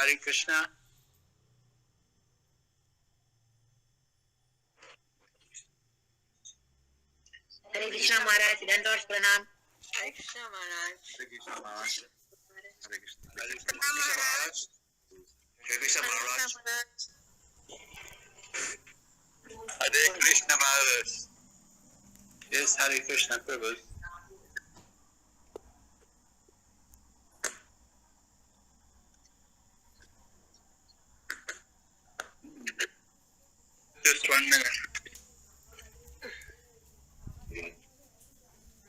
Hare Krishna. Hare Krishna Maharaj, Dandavat Pranam. Hare Krishna Maharaj. Hare Krishna Maharaj. Hare Krishna Maharaj. Hare Krishna Maharaj. Hare Krishna Maharaj. Yes, Hare Krishna Prabhu. Just 1 minute.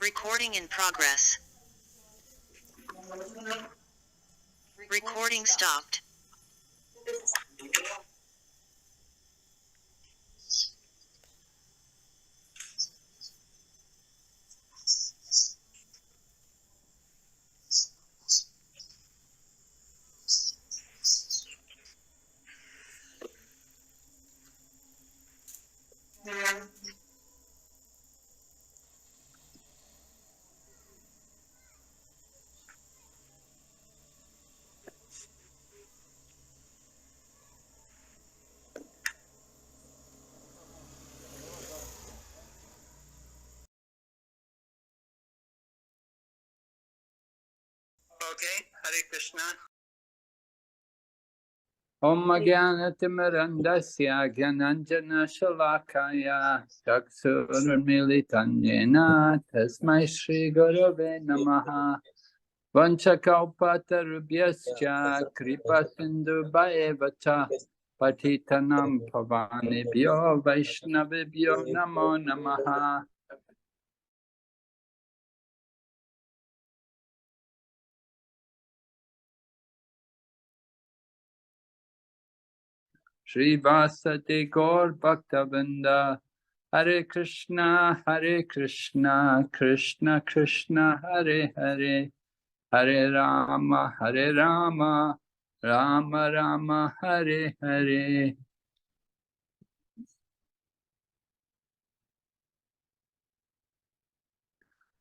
Recording in progress. Recording stopped. Okay, Hare Krishna. Om Jnanatimmirandasya Gyananjana Shalakaya Chaksurmilitanyena Tasmai Shri Gurave Namaha Vanchakalpatarubhyascha Kripa Sindhu Bhaevata Patitanam Pavanebhyo Vaishnavibhyo Namo Namaha. Shri Vasati Gaur Bhaktavinda Hare Krishna Krishna Krishna Hare Hare Hare Rama Rama Rama Hare Hare.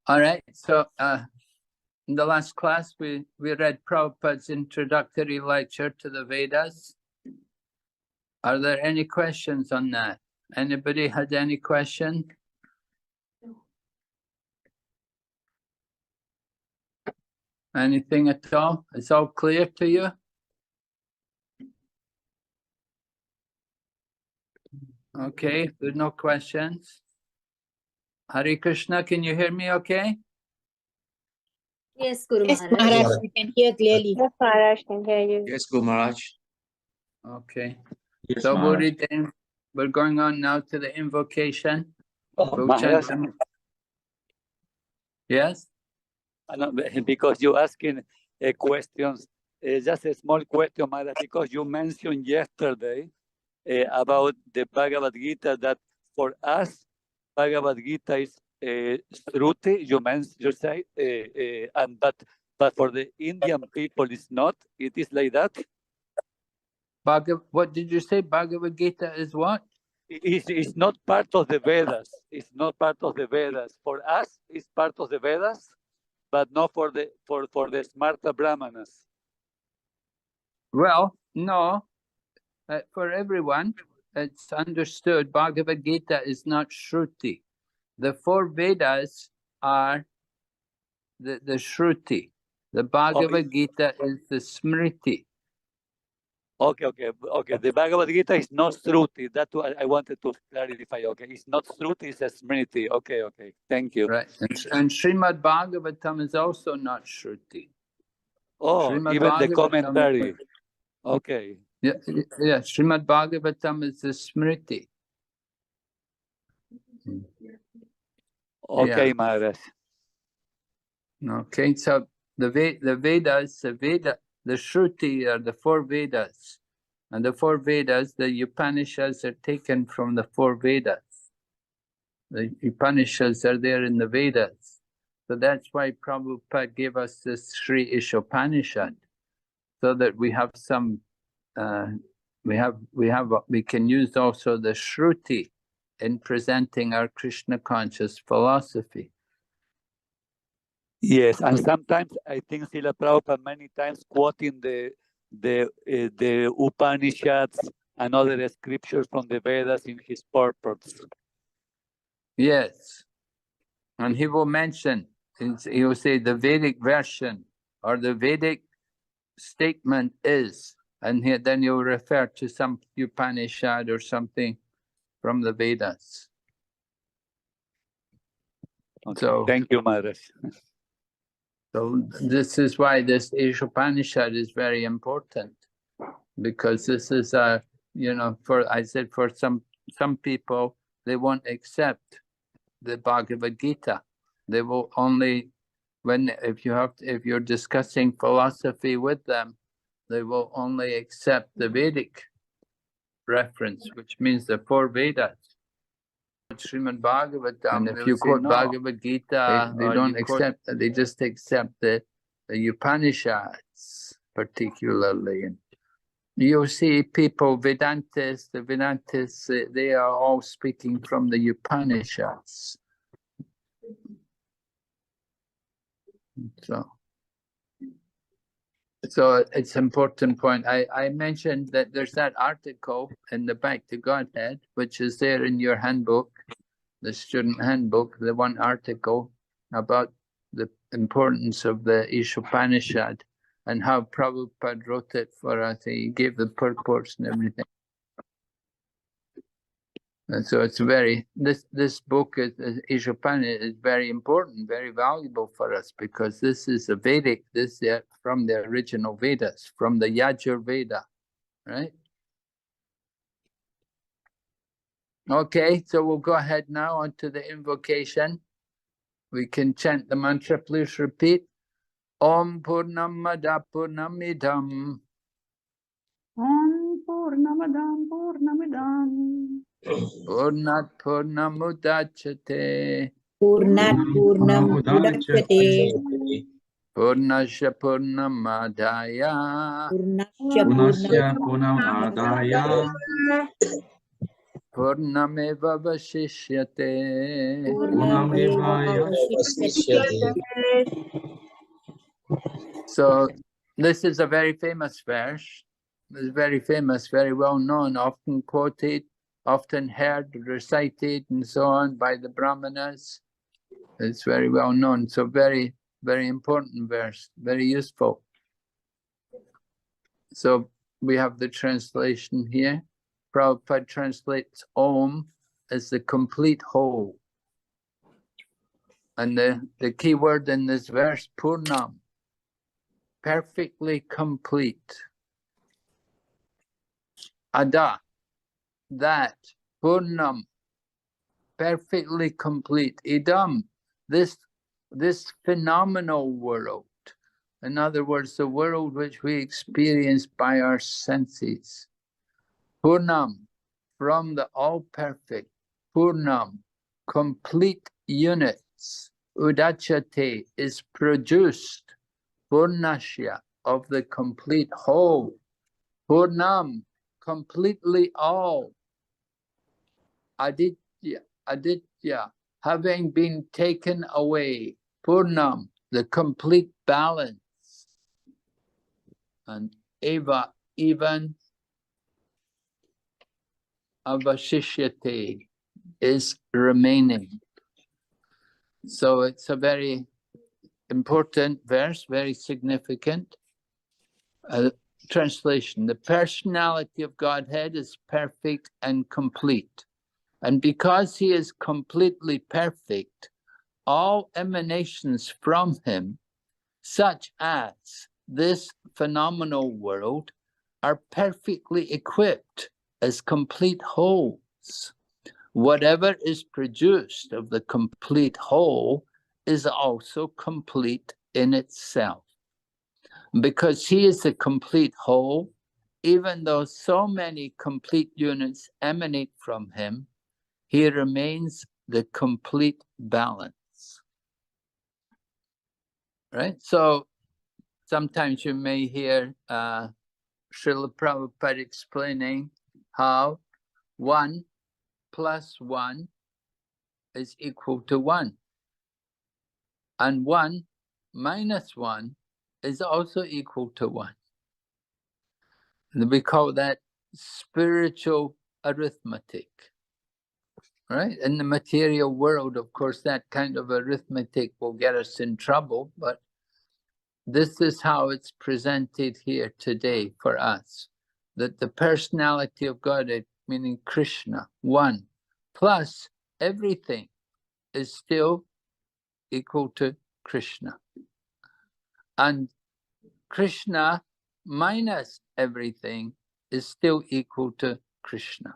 All right, so in the last class we read Prabhupada's introductory lecture to the Vedas. Are there any questions on that? Anybody had any question? Anything at all? It's all clear to you? Okay, there's no questions. Hare Krishna, can you hear me okay? Yes, Guru Yes, Maharaj. Maharaj, we can hear clearly. Yes, Maharaj, can hear you. Yes, Guru Maharaj. Okay. Yes, So Maharaj. we're going on now to the invocation. We'll Maharaj, chant them. Yes? because you asking questions, just a small question, Maharaj, because you mentioned yesterday about the Bhagavad Gita, that for us, Bhagavad Gita is Shruti, you say, and but for the Indian people, it's not. It is like that. What did you say? Bhagavad Gita is what? It's not part of the Vedas. It's not part of the Vedas. For us, it's part of the Vedas, but not for the Smarta Brahmanas. Well, no. For everyone, it's understood Bhagavad Gita is not Shruti. The 4 Vedas are the Shruti. The Bhagavad Gita is the Smriti. Okay. The Bhagavad Gita is not Shruti. That's what I wanted to clarify. Okay, it's not Shruti, it's a Smriti. Okay. Thank you. Right. And Srimad Bhagavatam is also not Shruti. Oh, Srimad even the Bhagavatam commentary. Okay. Yeah, Srimad Bhagavatam is the Smriti. Okay, Yeah. Maharaj. Okay, so the Vedas, the Shruti are the 4 Vedas. And the 4 Vedas, the Upanishads are taken from the 4 Vedas. The Upanishads are there in the Vedas. So that's why Prabhupada gave us this Sri Isopanishad, so that we have some, we can use also the Shruti in presenting our Krishna conscious philosophy. Yes, and sometimes I think Srila Prabhupada many times quoting the the Upanishads and other scriptures from the Vedas in his purpose. Yes. And he will mention, he will say the Vedic version or the Vedic statement is, and then you'll refer to some Upanishad or something from the Vedas. Okay. So, thank you, Maharaj. So this is why this Isopanishad is very important, because this is a, I said for some people, they won't accept the Bhagavad Gita. They will only, if you're discussing philosophy with them, they will only accept the Vedic reference, which means the 4 Vedas. Srimad Bhagavatam, and if you quote Bhagavad Gita, they don't accept that. They just accept the Upanishads, particularly. And you'll see people, the Vedantists, they are all speaking from the Upanishads. So it's an important point. I mentioned that there's that article in the Back to Godhead, which is there in your handbook, the student handbook, the one article about the importance of the Isopanishad and how Prabhupada wrote it for us. He gave the purports and everything. And so it's this book is Isopanishad is very important, very valuable for us, because this is a Vedic, from the original Vedas, from the Yajur Veda, right? Okay, so we'll go ahead now onto the invocation. We can chant the mantra. Please repeat. Om Purnamada Purnamidam. Om Purnamadam Purnamidam. Purnat Purnamudachate. Purnat Purnam Udachyate. Purnasya Purnamadaya. Purnasya Purnamadaya. Purnameva Vashishyate. So this is a very famous verse. It's very famous, very well known, often quoted, often heard, recited, and so on by the Brahmanas. It's very well known. So very, very important verse, very useful. So we have the translation here. Prabhupada translates Om as the complete whole. And the key word in this verse, Purnam, perfectly complete. Ada, that, Purnam, perfectly complete. Idam, this phenomenal world. In other words, the world which we experience by our senses. Purnam, from the all-perfect. Purnam, complete units. Udachate is produced. Purnasya, of the complete whole. Purnam, completely all. Aditya, having been taken away. Purnam, the complete balance. And Eva, even Avashishyate is remaining. So it's a very important verse, very significant. Translation, the personality of Godhead is perfect and complete. And because he is completely perfect, all emanations from him, such as this phenomenal world, are perfectly equipped as complete wholes. Whatever is produced of the complete whole is also complete in itself. Because he is the complete whole, even though so many complete units emanate from him, he remains the complete balance. Right? So sometimes you may hear Srila Prabhupada explaining how 1 plus 1 is equal to 1. And 1 minus 1 is also equal to 1. We call that spiritual arithmetic, right? In the material world, of course, that kind of arithmetic will get us in trouble, but this is how it's presented here today for us, that the personality of Godhead, meaning Krishna, one, plus everything is still equal to Krishna. And Krishna minus everything is still equal to Krishna.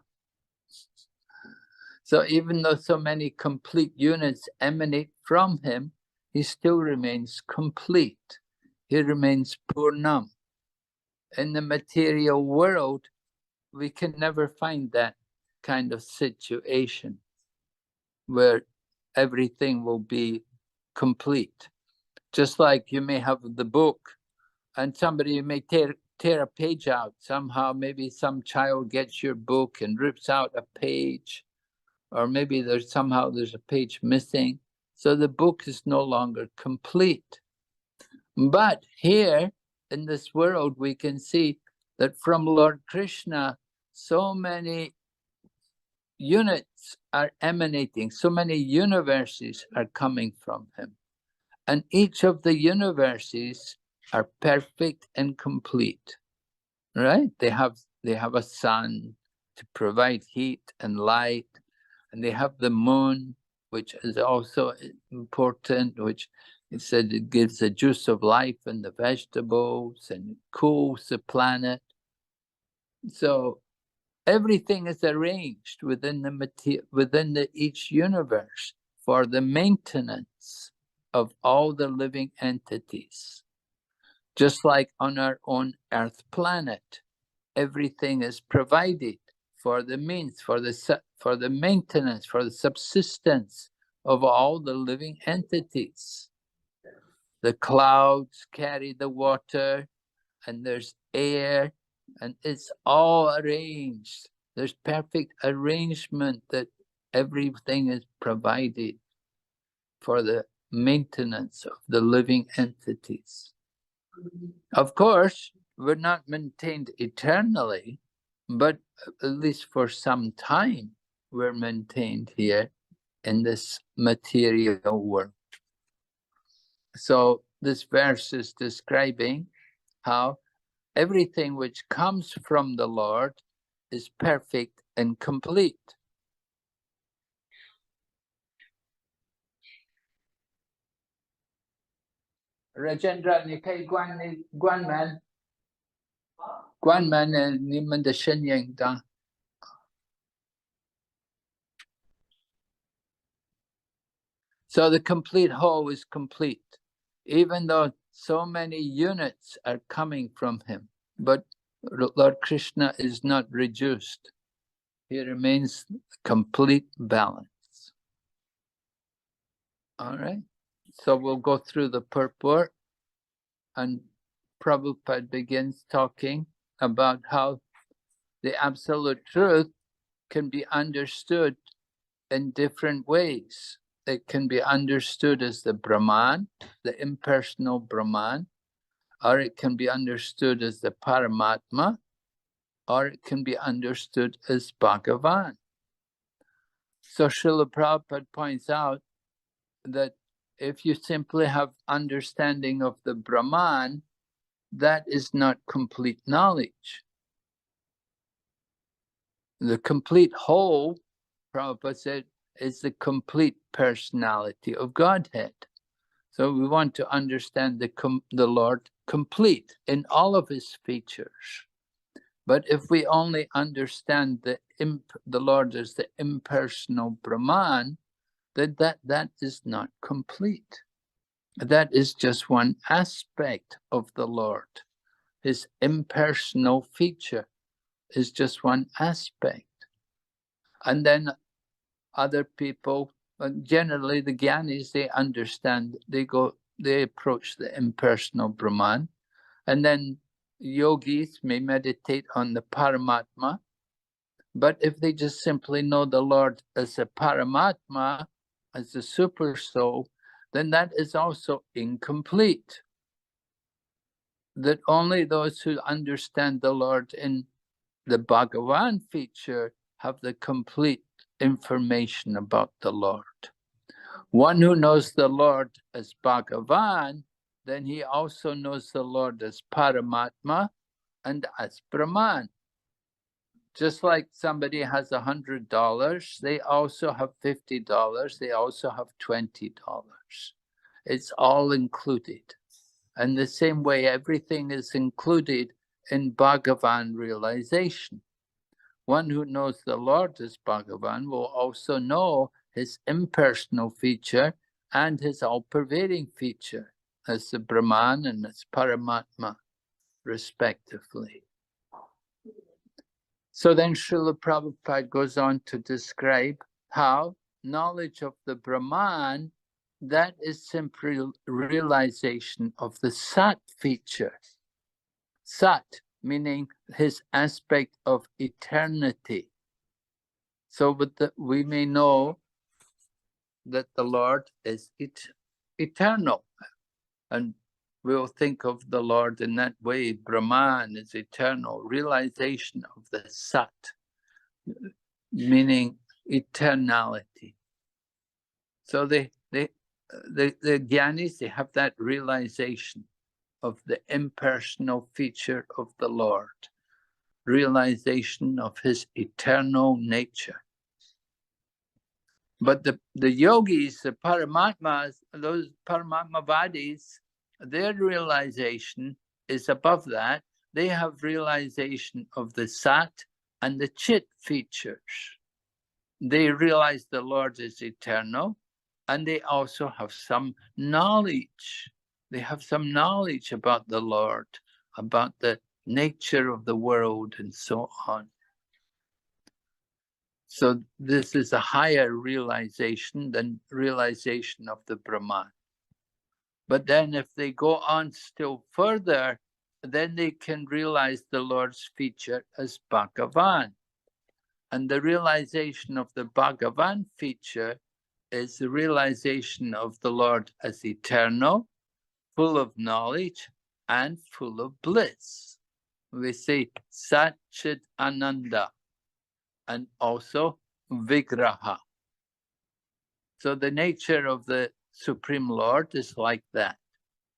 So even though so many complete units emanate from him, he still remains complete. He remains Purnam. In the material world, we can never find that kind of situation where everything will be complete. Just like you may have the book and somebody may tear a page out. Somehow, maybe some child gets your book and rips out a page, or maybe there's a page missing. So the book is no longer complete. But here in this world, we can see that from Lord Krishna, so many units are emanating, so many universes are coming from him. And each of the universes are perfect and complete, right? They have a sun to provide heat and light, and they have the moon, which is also important, which it said it gives the juice of life in the vegetables and cools the planet. So everything is arranged within each universe for the maintenance of all the living entities. Just like on our own Earth planet, everything is provided for the means, for the maintenance, for the subsistence of all the living entities. The clouds carry the water, and there's air, and it's all arranged. There's perfect arrangement that everything is provided for the maintenance of the living entities. Of course, we're not maintained eternally, but at least for some time, we're maintained here in this material world. So this verse is describing how everything which comes from the Lord is perfect and complete. Rajendra, ni kai guan man ni men de shen yang da. So the complete whole is complete, even though so many units are coming from him. But Lord Krishna is not reduced. He remains complete balance. All right. So we'll go through the purport, and Prabhupada begins talking about how the absolute truth can be understood in different ways. It can be understood as the Brahman, the impersonal Brahman, or it can be understood as the Paramatma, or it can be understood as Bhagavan. So Srila Prabhupada points out that if you simply have understanding of the Brahman, that is not complete knowledge. The complete whole, Prabhupada said, is the complete personality of Godhead. So we want to understand the Lord complete in all of his features. But if we only understand the Lord as the impersonal Brahman, then that is not complete. That is just one aspect of the Lord. His impersonal feature is just one aspect. And then other people, generally the Gyanis, they understand, they approach the impersonal Brahman. And then yogis may meditate on the Paramatma. But if they just simply know the Lord as a Paramatma, as the super soul, then that is also incomplete. that only those who understand the Lord in the Bhagavan feature have the complete information about the Lord. One who knows the Lord as Bhagavan, then he also knows the Lord as Paramatma and as Brahman. Just like somebody has $100, they also have $50, they also have $20. It's all included. And the same way, everything is included in Bhagavan realization. One who knows the Lord as Bhagavan will also know his impersonal feature and his all-pervading feature as the Brahman and as Paramatma, respectively. So then Srila Prabhupada goes on to describe how knowledge of the Brahman, that is simply realization of the Sat feature. Sat, meaning his aspect of eternity. So we may know that the Lord is eternal. And we'll think of the Lord in that way. Brahman is eternal, realization of the Sat, meaning eternality. So the Gyanis, they have that realization of the impersonal feature of the Lord, realization of his eternal nature. But the yogis, the Paramatmas, those Paramatmavadis, their realization is above that. They have realization of the Sat and the Chit features. They realize the Lord is eternal, and they also have some knowledge. They have some knowledge about the Lord, about the nature of the world, and so on. So this is a higher realization than realization of the Brahman. But then if they go on still further, then they can realize the Lord's feature as Bhagavan. And the realization of the Bhagavan feature is the realization of the Lord as eternal, full of knowledge, and full of bliss. We say Sat Chit Ananda, and also Vigraha. So the nature of the Supreme Lord is like that.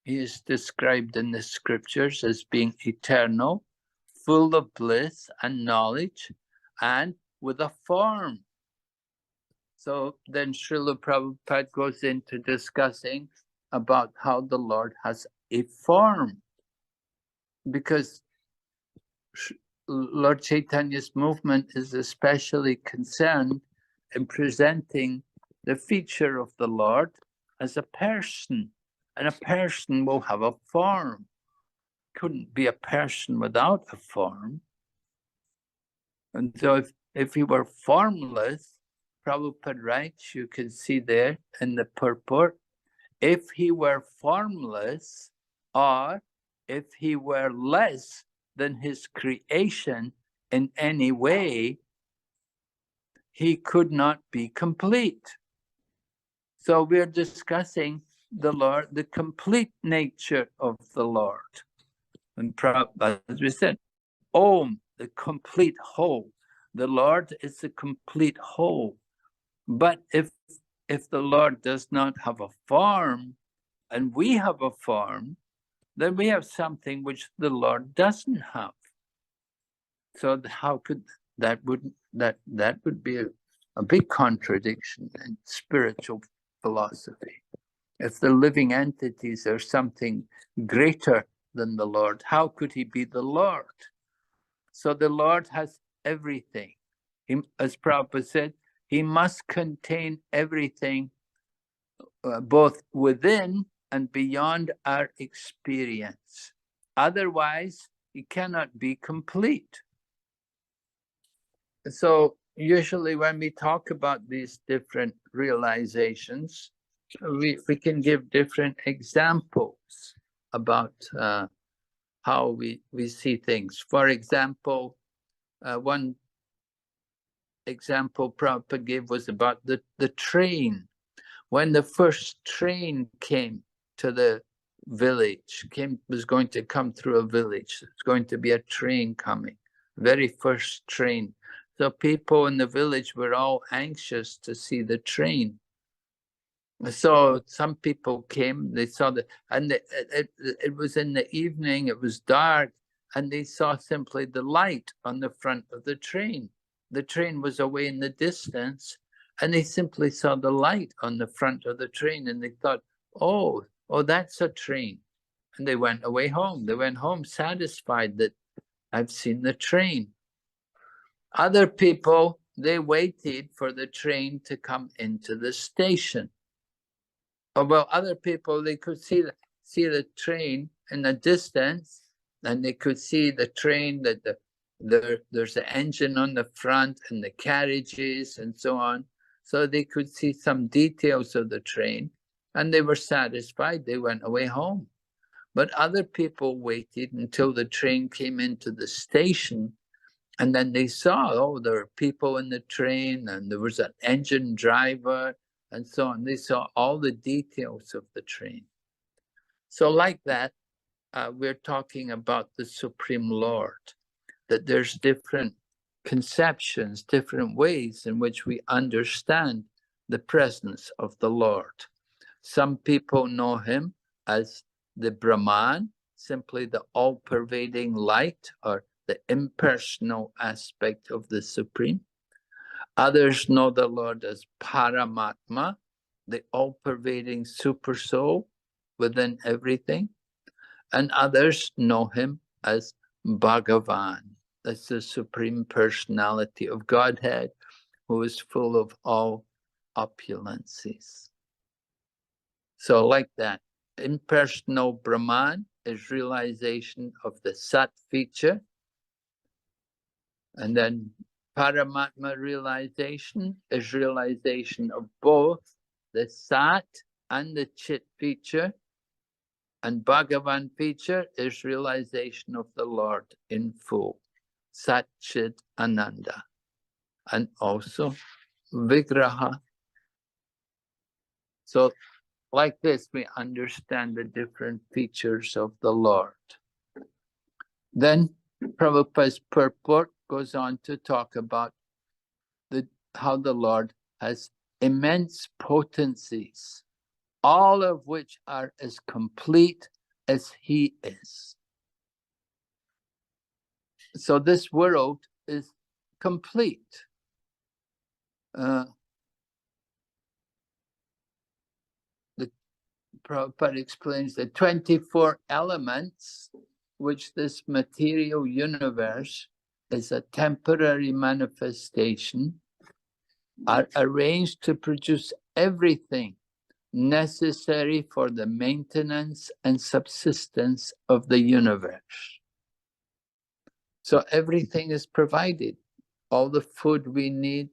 He is described in the scriptures as being eternal, full of bliss and knowledge, and with a form. So then Srila Prabhupada goes into discussing about how the Lord has a form, because Lord Chaitanya's movement is especially concerned in presenting the feature of the Lord as a person, and a person will have a form. Couldn't be a person without a form. And so if he were formless, Prabhupada writes, you can see there in the purport, if he were formless, or if he were less than his creation in any way, he could not be complete. So we're discussing the Lord, the complete nature of the Lord. And as we said, Om, the complete whole. The Lord is the complete whole. But if the Lord does not have a form, and we have a form, then we have something which the Lord doesn't have. So how could that would be a big contradiction in spiritual philosophy. If the living entities are something greater than the Lord, how could he be the Lord? So the Lord has everything. As Prabhupada said, he must contain everything, both within and beyond our experience. Otherwise, he cannot be complete. So usually when we talk about these different realizations, we can give different examples about how we see things. For example, one example Prabhupada gave was about the train. When the first train came to the village, was going to come through a village. It's going to be a train coming, very first train. So people in the village were all anxious to see the train. So some people came, they saw and it was in the evening, it was dark, and they saw simply the light on the front of the train. The train was away in the distance, and they simply saw the light on the front of the train, and they thought, oh, that's a train. And they went away home. They went home satisfied that I've seen the train. Other people, they waited for the train to come into the station. Well, other people, they could see the train in the distance, and they could see the train, that there's the engine on the front and the carriages and so on. So they could see some details of the train, and they were satisfied. They went away home. But other people waited until the train came into the station, and then they saw, oh, there were people in the train, and there was an engine driver, and so on. They saw all the details of the train. So like that, we're talking about the Supreme Lord, that there's different conceptions, different ways in which we understand the presence of the Lord. Some people know him as the Brahman, simply the all-pervading light, or the impersonal aspect of the Supreme. Others know the Lord as Paramatma, the all-pervading super soul within everything. And others know him as Bhagavan. That's the Supreme Personality of Godhead, who is full of all opulences. So like that, impersonal Brahman is realization of the Sat feature. And then Paramatma realization is realization of both the Sat and the Chit feature. And Bhagavan feature is realization of the Lord in full, Sat Chit Ananda. And also Vigraha. So like this, we understand the different features of the Lord. Then Prabhupada's purport goes on to talk about how the Lord has immense potencies, all of which are as complete as he is. So this world is complete. The Prabhupada explains the 24 elements, which this material universe is a temporary manifestation, are arranged to produce everything necessary for the maintenance and subsistence of the universe. So everything is provided. All the food we need,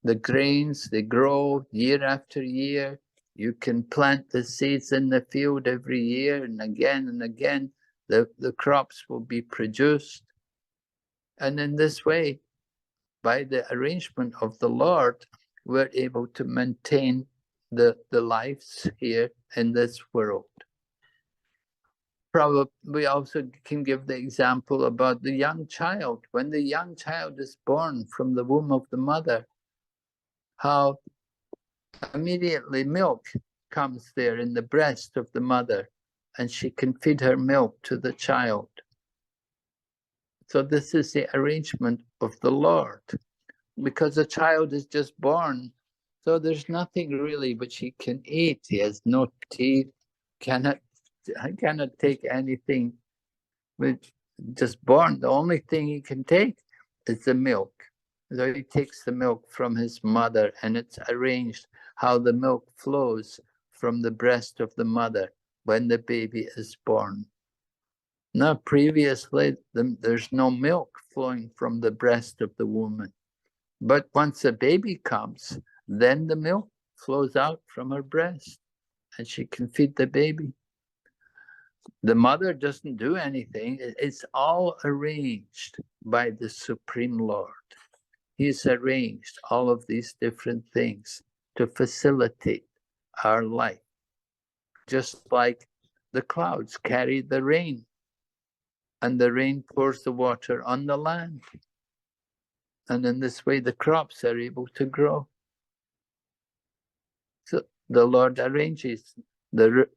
the grains, they grow year after year. You can plant the seeds in the field every year, and again, the crops will be produced. And in this way, by the arrangement of the Lord, we're able to maintain the lives here in this world. Probably we also can give the example about the young child. When the young child is born from the womb of the mother, how immediately milk comes there in the breast of the mother, and she can feed her milk to the child. So this is the arrangement of the Lord, because the child is just born, so there's nothing really which he can eat. He has no teeth, cannot take anything. Which just born, the only thing he can take is the milk. So he takes the milk from his mother, and it's arranged how the milk flows from the breast of the mother when the baby is born. Now, previously, there's no milk flowing from the breast of the woman. But once the baby comes, then the milk flows out from her breast, and she can feed the baby. The mother doesn't do anything. It's all arranged by the Supreme Lord. He's arranged all of these different things to facilitate our life. Just like the clouds carry the rain, and the rain pours the water on the land. And in this way, the crops are able to grow. So the Lord arranges the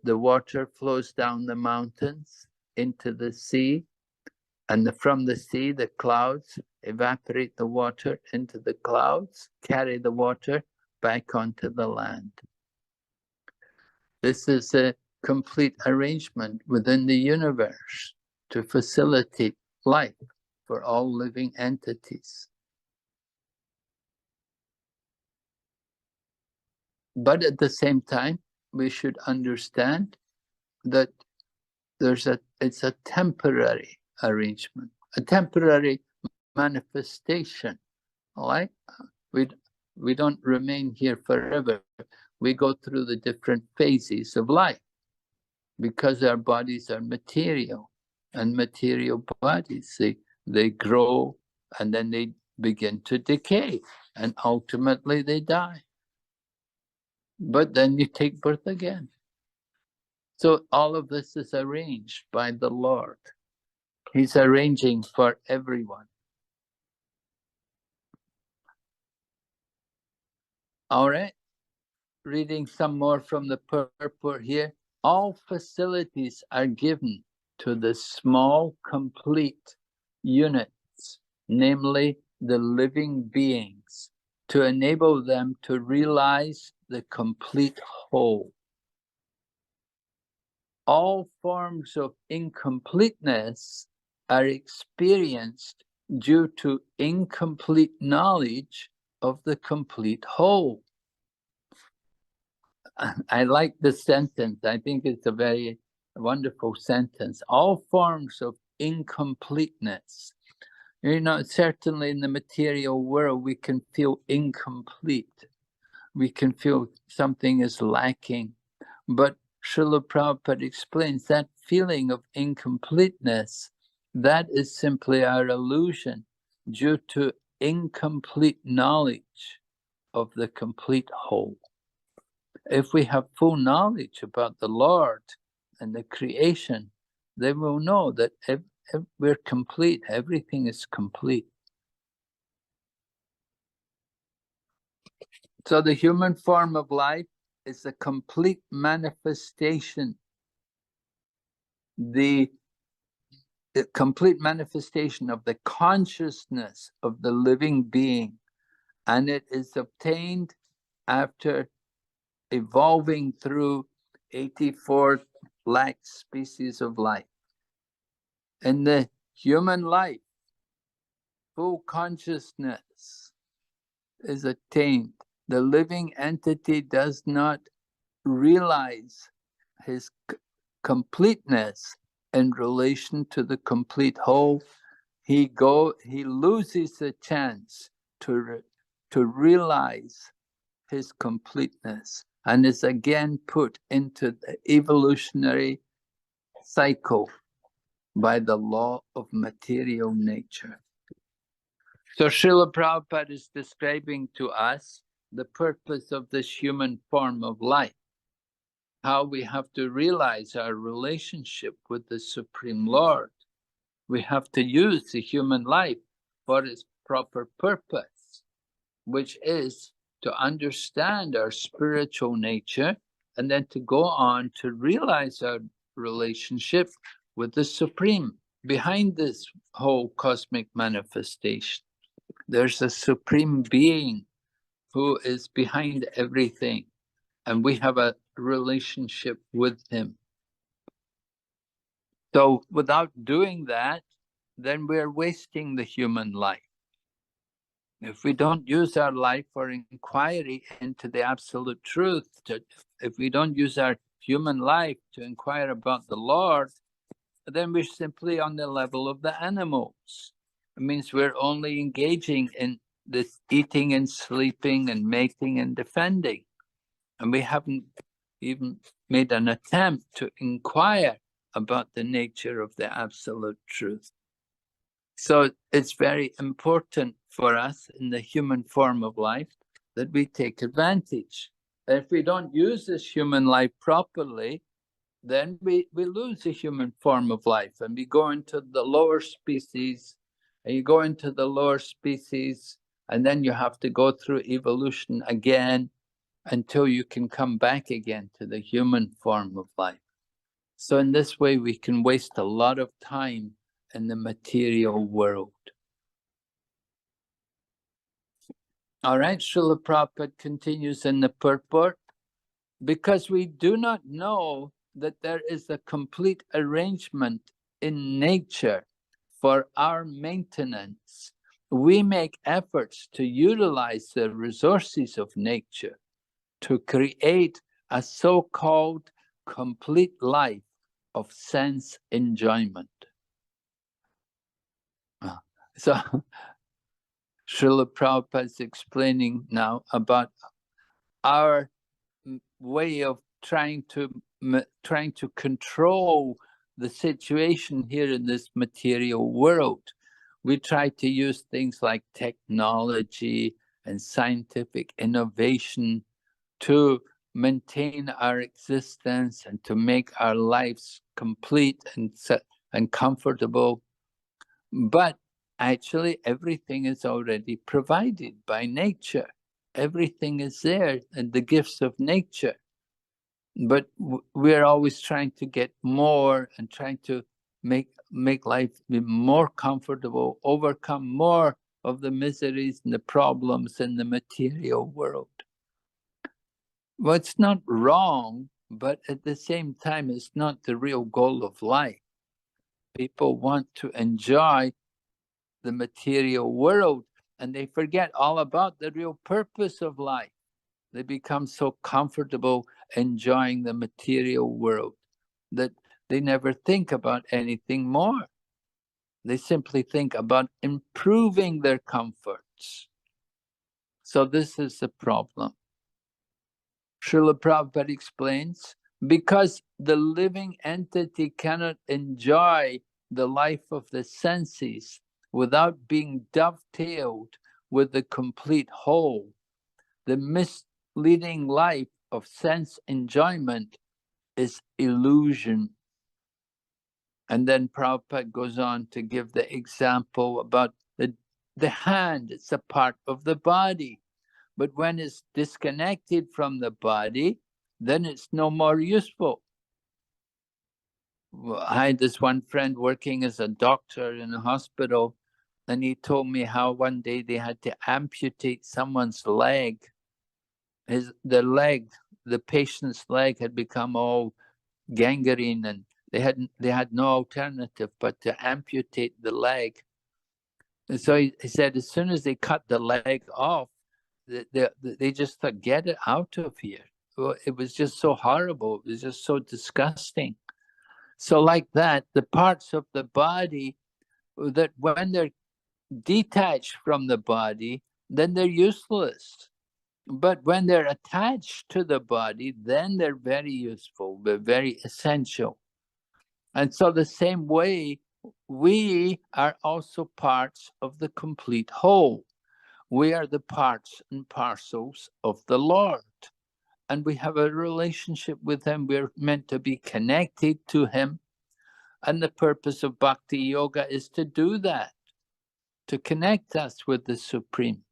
water flows down the mountains into the sea, and from the sea, the clouds evaporate the water into the clouds, carry the water back onto the land. This is a complete arrangement within the universe to facilitate life for all living entities. But at the same time, we should understand that it's a temporary arrangement, a temporary manifestation. Like we don't remain here forever. We go through the different phases of life because our bodies are material, and material bodies, they grow and then they begin to decay, and ultimately they die. But then you take birth again. So all of this is arranged by the Lord. He's arranging for everyone. All right, reading some more from the purport here. All facilities are given to the small, complete units, namely the living beings, to enable them to realize the complete whole. All forms of incompleteness are experienced due to incomplete knowledge of the complete whole. I like this sentence. I think it's a very wonderful sentence. All forms of incompleteness. You know, certainly in the material world, we can feel incomplete. We can feel something is lacking. But Srila Prabhupada explains that feeling of incompleteness, that is simply our illusion due to incomplete knowledge of the complete whole. If we have full knowledge about the Lord and the creation, then we'll know that we're complete, everything is complete. So the human form of life is a complete manifestation, the complete manifestation of the consciousness of the living being, and it is obtained after evolving through 84 lakh species of life. In the human life, full consciousness is attained. The living entity does not realize his completeness in relation to the complete whole. He loses the chance to realize his completeness, and is again put into the evolutionary cycle by the law of material nature. So Srila Prabhupada is describing to us the purpose of this human form of life, how we have to realize our relationship with the Supreme Lord. We have to use the human life for its proper purpose, which is to understand our spiritual nature, and then to go on to realize our relationship with the Supreme. Behind this whole cosmic manifestation, there's a Supreme Being who is behind everything, and we have a relationship with him. So without doing that, then we're wasting the human life. If we don't use our life for inquiry into the absolute truth, if we don't use our human life to inquire about the Lord, then we're simply on the level of the animals. It means we're only engaging in this eating and sleeping and mating and defending. And we haven't even made an attempt to inquire about the nature of the absolute truth. So it's very important for us in the human form of life that we take advantage. If we don't use this human life properly, then we lose the human form of life and we go into the lower species, and you go into the lower species, and then you have to go through evolution again until you can come back again to the human form of life. So in this way, we can waste a lot of time in the material world. All right, Srila Prabhupada continues in the purport. Because we do not know that there is a complete arrangement in nature for our maintenance, we make efforts to utilize the resources of nature to create a so-called complete life of sense enjoyment. So Srila Prabhupada is explaining now about our way of trying to control the situation here in this material world. We try to use things like technology and scientific innovation to maintain our existence and to make our lives complete and comfortable. But actually, everything is already provided by nature. Everything is there, and the gifts of nature. But we're always trying to get more and trying to make life be more comfortable, overcome more of the miseries and the problems in the material world. Well, it's not wrong, but at the same time, it's not the real goal of life. People want to enjoy the material world, and they forget all about the real purpose of life. They become so comfortable enjoying the material world that they never think about anything more. They simply think about improving their comforts. So this is the problem. Srila Prabhupada explains, because the living entity cannot enjoy the life of the senses without being dovetailed with the complete whole, the misleading life of sense enjoyment is illusion. And then Prabhupada goes on to give the example about the hand. It's a part of the body. But when it's disconnected from the body, then it's no more useful. Well, I had this one friend working as a doctor in a hospital, and he told me how one day they had to amputate someone's leg. The patient's leg had become all gangrene, and they had no alternative but to amputate the leg. And so he said, as soon as they cut the leg off, they just thought, get it out of here. Well, it was just so horrible. It was just so disgusting. So like that, the parts of the body that when they're detached from the body, then they're useless. But when they're attached to the body, then they're very useful, they're very essential. And so the same way, we are also parts of the complete whole. We are the parts and parcels of the Lord. And we have a relationship with Him. We're meant to be connected to Him. And the purpose of Bhakti Yoga is to do that, to connect us with the Supreme.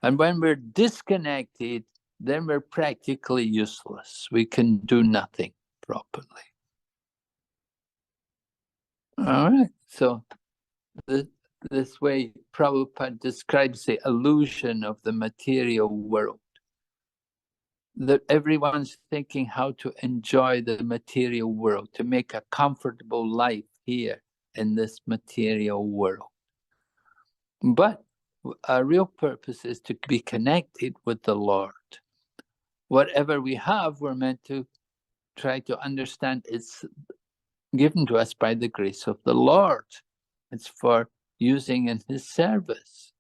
And when we're disconnected, then we're practically useless. We can do nothing properly. All right, so this way Prabhupada describes the illusion of the material world. That everyone's thinking how to enjoy the material world, to make a comfortable life here in this material world. But our real purpose is to be connected with the Lord. Whatever we have, we're meant to try to understand it's given to us by the grace of the Lord. It's for using in His service.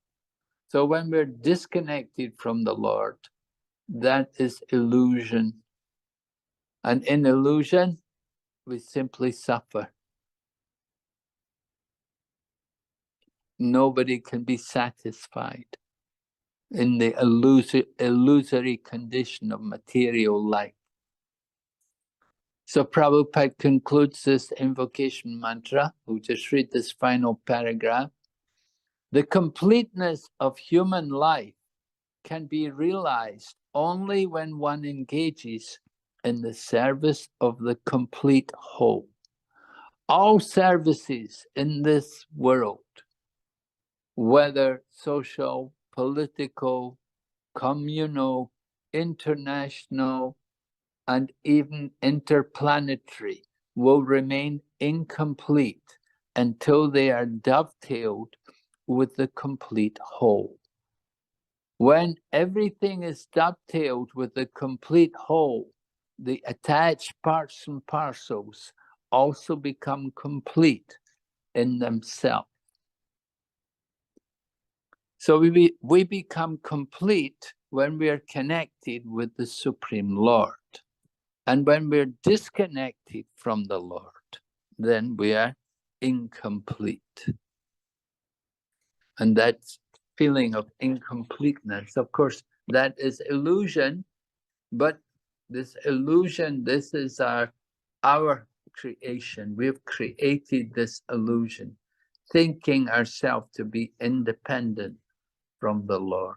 So when we're disconnected from the Lord, that is illusion. And in illusion, we simply suffer. Nobody can be satisfied in the illusory condition of material life. So Prabhupada concludes this invocation mantra. We'll just read this final paragraph. The completeness of human life can be realized only when one engages in the service of the complete whole. All services in this world, whether social, political, communal, international, and even interplanetary, will remain incomplete until they are dovetailed with the complete whole. When everything is dovetailed with the complete whole, the attached parts and parcels also become complete in themselves. So we become complete when we are connected with the Supreme Lord. And when we're disconnected from the Lord, then we are incomplete. And that feeling of incompleteness, of course, that is illusion, but this illusion, this is our creation. We've created this illusion, thinking ourselves to be independent from the Lord.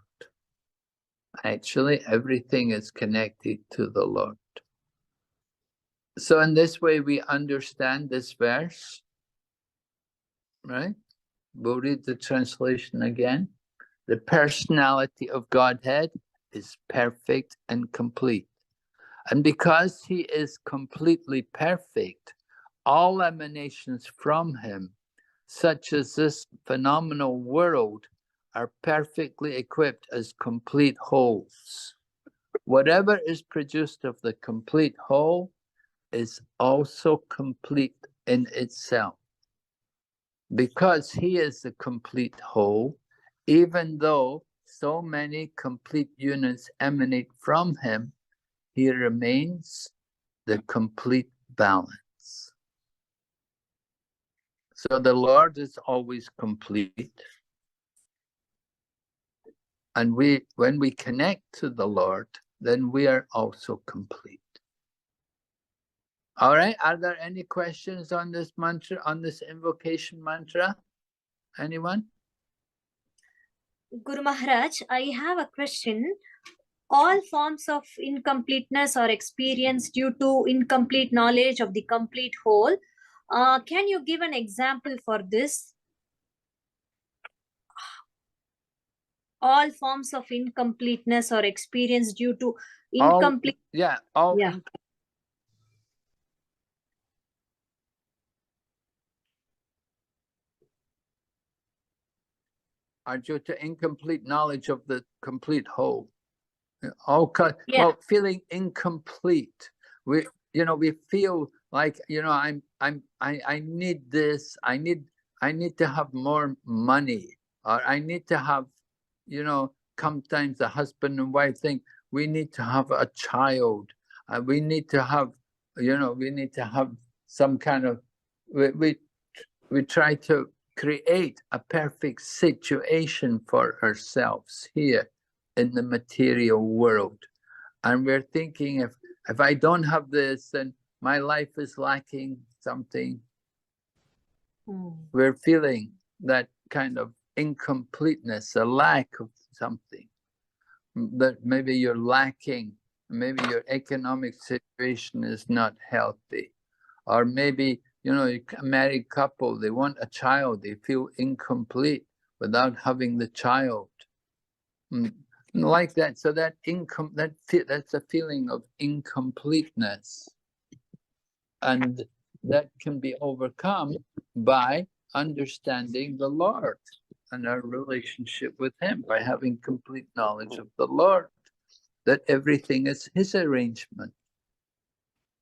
Actually, everything is connected to the Lord. So in this way, we understand this verse, right? We'll read the translation again. The personality of Godhead is perfect and complete. And because he is completely perfect, all emanations from him, such as this phenomenal world, are perfectly equipped as complete wholes. Whatever is produced of the complete whole is also complete in itself. Because he is the complete whole, even though so many complete units emanate from him, he remains the complete balance. So the Lord is always complete. And when we connect to the Lord, then we are also complete. All right, are there any questions on this mantra, on this invocation mantra? Anyone? Guru Maharaj, I have a question. All forms of incompleteness are experienced due to incomplete knowledge of the complete whole. Can you give an example for this? All forms of incompleteness are experienced due to incomplete. Are due to incomplete knowledge of the complete whole. Well, feeling incomplete. We feel like, I need this. I need to have more money, or I need to have, sometimes the husband and wife think we need to have a child. We need to have, we need to have some kind of. We try to create a perfect situation for ourselves here in the material world. And we're thinking, if I don't have this, then my life is lacking something. We're feeling that kind of incompleteness, a lack of something. That maybe you're lacking, maybe your economic situation is not healthy. Or maybe, a married couple, they want a child, they feel incomplete without having the child. Like that, so that's a feeling of incompleteness, and that can be overcome by understanding the Lord and our relationship with him, by having complete knowledge of the Lord, that everything is his arrangement.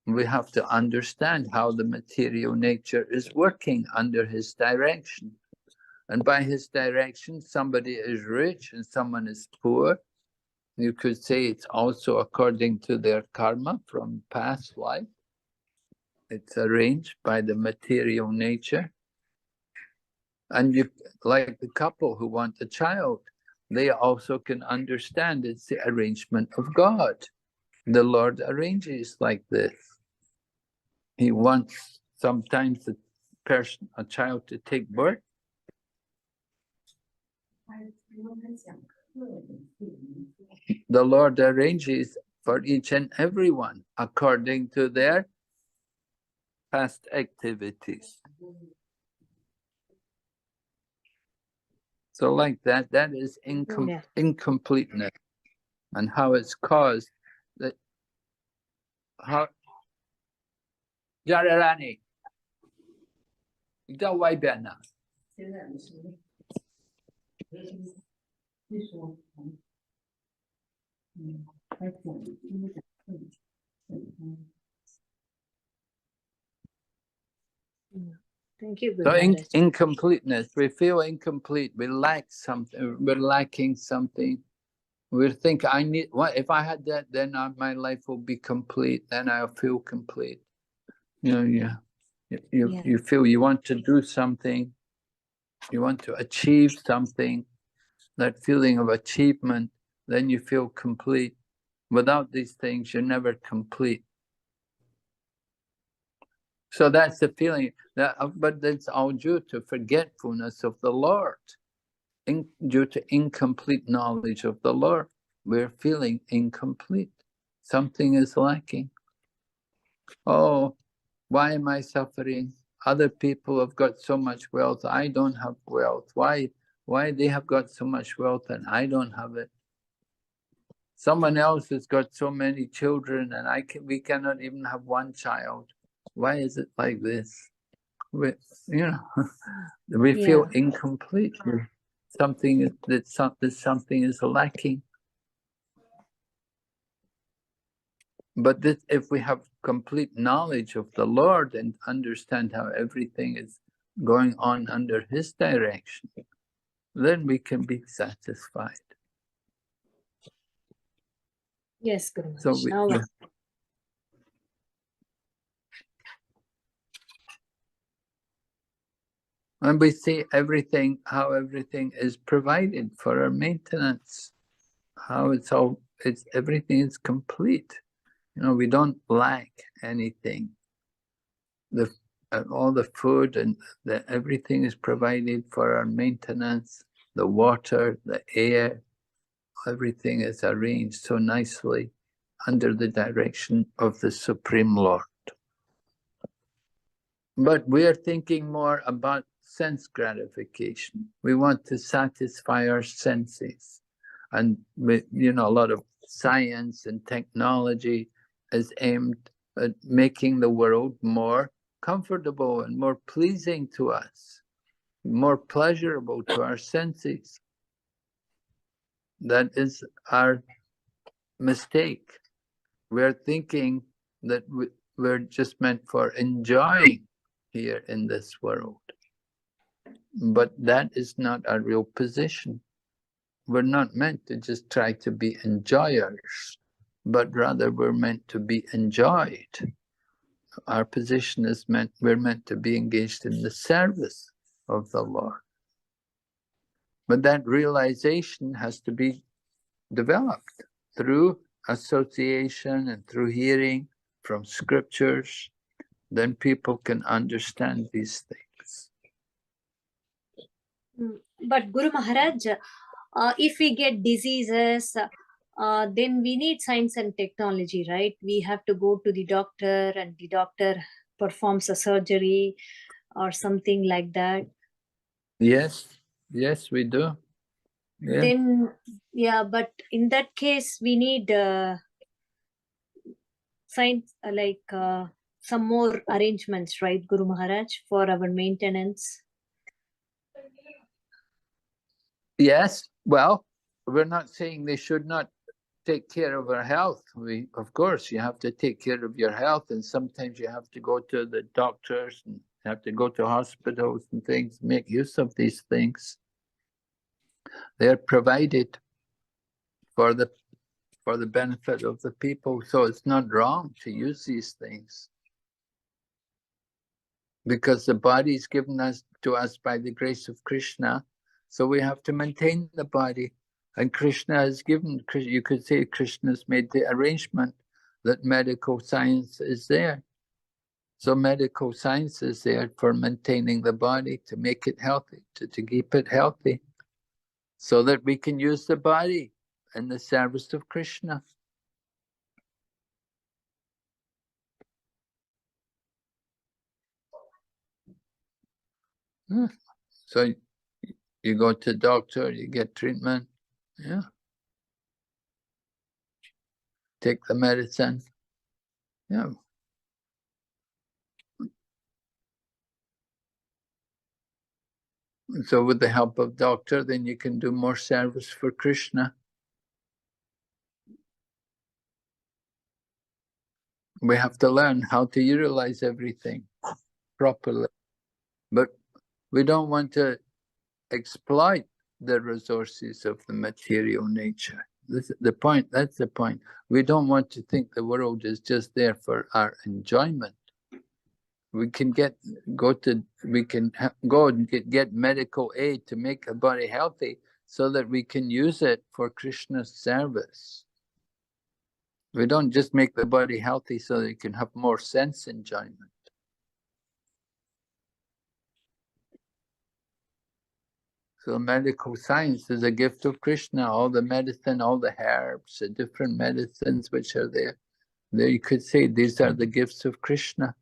We have to understand how the material nature is working under his direction. And by his direction, somebody is rich and someone is poor. You could say it's also according to their karma from past life. It's arranged by the material nature. And like the couple who want a child, they also can understand it's the arrangement of God. The Lord arranges like this. He wants sometimes a child to take birth. The Lord arranges for each and every one according to their past activities. So like that is incompleteness, and how it's caused. That how Jararani, ikaw why ba na? Thank you, Guru So Maharaj. incompleteness, we feel incomplete, we lack something, we're lacking something. We think, if I had that, then my life will be complete, then I'll feel complete. You feel you want to do something, you want to achieve something, that feeling of achievement, then you feel complete. Without these things, you're never complete. So that's the feeling, but that's all due to forgetfulness of the Lord. Due to incomplete knowledge of the Lord, we're feeling incomplete. Something is lacking. Oh, why am I suffering? Other people have got so much wealth. I don't have wealth. Why they have got so much wealth and I don't have it? Someone else has got so many children and we cannot even have one child. Why is it like this? We feel incomplete. Something is lacking. But if we have complete knowledge of the Lord and understand how everything is going on under His direction, then we can be satisfied. Yes, Guru Maharaj. So and we see how everything is provided for our maintenance, how everything is complete. We don't lack anything. All the food and everything is provided for our maintenance. The water, the air, everything is arranged so nicely under the direction of the Supreme Lord. But we are thinking more about sense gratification. We want to satisfy our senses. And a lot of science and technology is aimed at making the world more comfortable and more pleasing to us, more pleasurable to our senses. That is our mistake. We're thinking that we're just meant for enjoying here in this world. But that is not our real position. We're not meant to just try to be enjoyers, but rather we're meant to be enjoyed. Our position is we're meant to be engaged in the service of the Lord. But that realization has to be developed through association and through hearing from scriptures. Then people can understand these things. But Guru Maharaj, if we get diseases, then we need science and technology, right? We have to go to the doctor and the doctor performs a surgery or something like that. Yes, we do. Yeah. Then, but in that case, we need science, some more arrangements, right, Guru Maharaj, for our maintenance? Yes, well, we're not saying they should not take care of our health. Of course, you have to take care of your health, and sometimes you have to go to the doctors and have to go to hospitals and things, make use of these things. They're provided for the benefit of the people, so it's not wrong to use these things. Because the body is given to us by the grace of Krishna, so we have to maintain the body. And Krishna has given, you could say Krishna's made the arrangement that medical science is there. So medical science is there for maintaining the body, to make it healthy, to keep it healthy, so that we can use the body in the service of Krishna. So you go to doctor, you get treatment, yeah. Take the medicine, yeah. So with the help of doctor, then you can do more service for Krishna. We have to learn how to utilize everything properly. But we don't want to exploit the resources of the material nature. This is the point. That's the point. We don't want to think the world is just there for our enjoyment. We can go and get medical aid to make the body healthy, so that we can use it for Krishna's service. We don't just make the body healthy so that you can have more sense enjoyment. So medical science is a gift of Krishna. All the medicine, all the herbs, the different medicines which are there. There you could say these are the gifts of Krishna.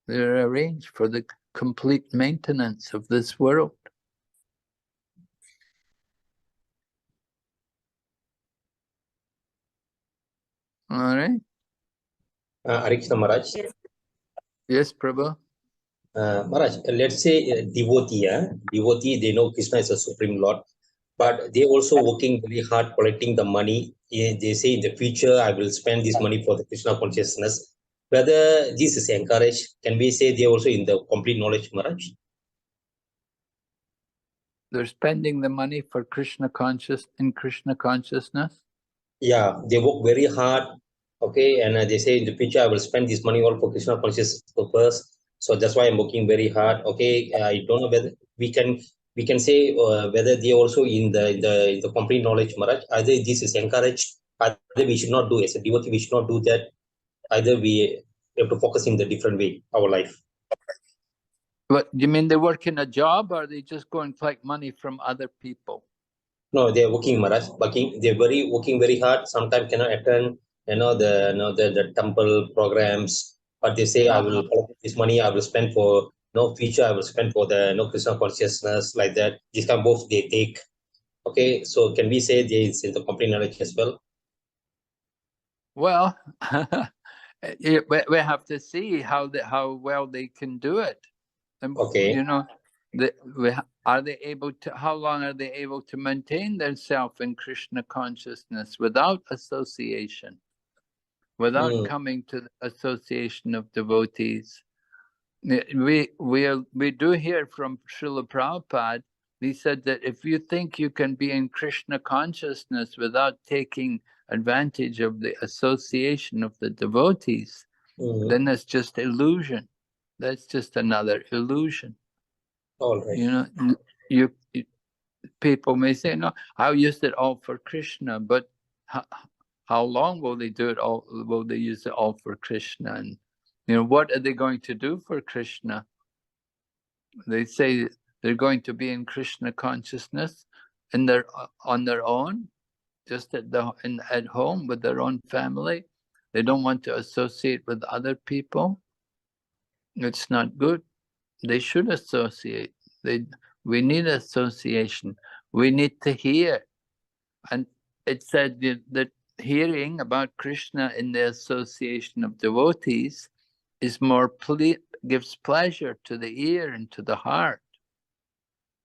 They're arranged for the complete maintenance of this world. All right. Hare Krishna Maharaj. Yes, Prabhu. Maharaj, let's say devotee, they know Krishna is a supreme Lord, but they also working very hard collecting the money. They say in the future, I will spend this money for the Krishna consciousness. Whether this is encouraged, can we say they also in the complete knowledge, Maharaj? They're spending the money for Krishna consciousness. Yeah, they work very hard. Okay, and they say in the future I will spend this money all for Krishna conscious purpose. So that's why I'm working very hard. Okay, I don't know whether we can say whether they also in the complete knowledge, Maharaj. Either this is encouraged, either we should not do as a devotee, we should not do that. Either we have to focus in the different way our life. What you mean? They work in a job, or they just go and collect money from other people? No, they are working, Maharaj. They're working very hard. Sometimes cannot attend, the temple programs. But they say, I will collect this money. I will spend for future. I will spend for the Krishna consciousness, like that. This kind of both they take. Okay, so can we say there is in the complete knowledge as well? Well, we have to see how well they can do it. And, Okay. are they able to? How long are they able to maintain themselves in Krishna consciousness without association, without coming to the association of devotees? We do hear from Srila Prabhupada. He said that if you think you can be in Krishna consciousness without taking advantage of the association of the devotees, then that's just illusion. That's just another illusion. All right. People may say, no, I'll use it all for Krishna, but how long will they do it all? Will they use it all for Krishna? And what are they going to do for Krishna? They say they're going to be in Krishna consciousness on their own, just at home with their own family. They don't want to associate with other people. It's not good. They should associate. We need association. We need to hear. And it said that hearing about Krishna in the association of devotees is gives pleasure to the ear and to the heart.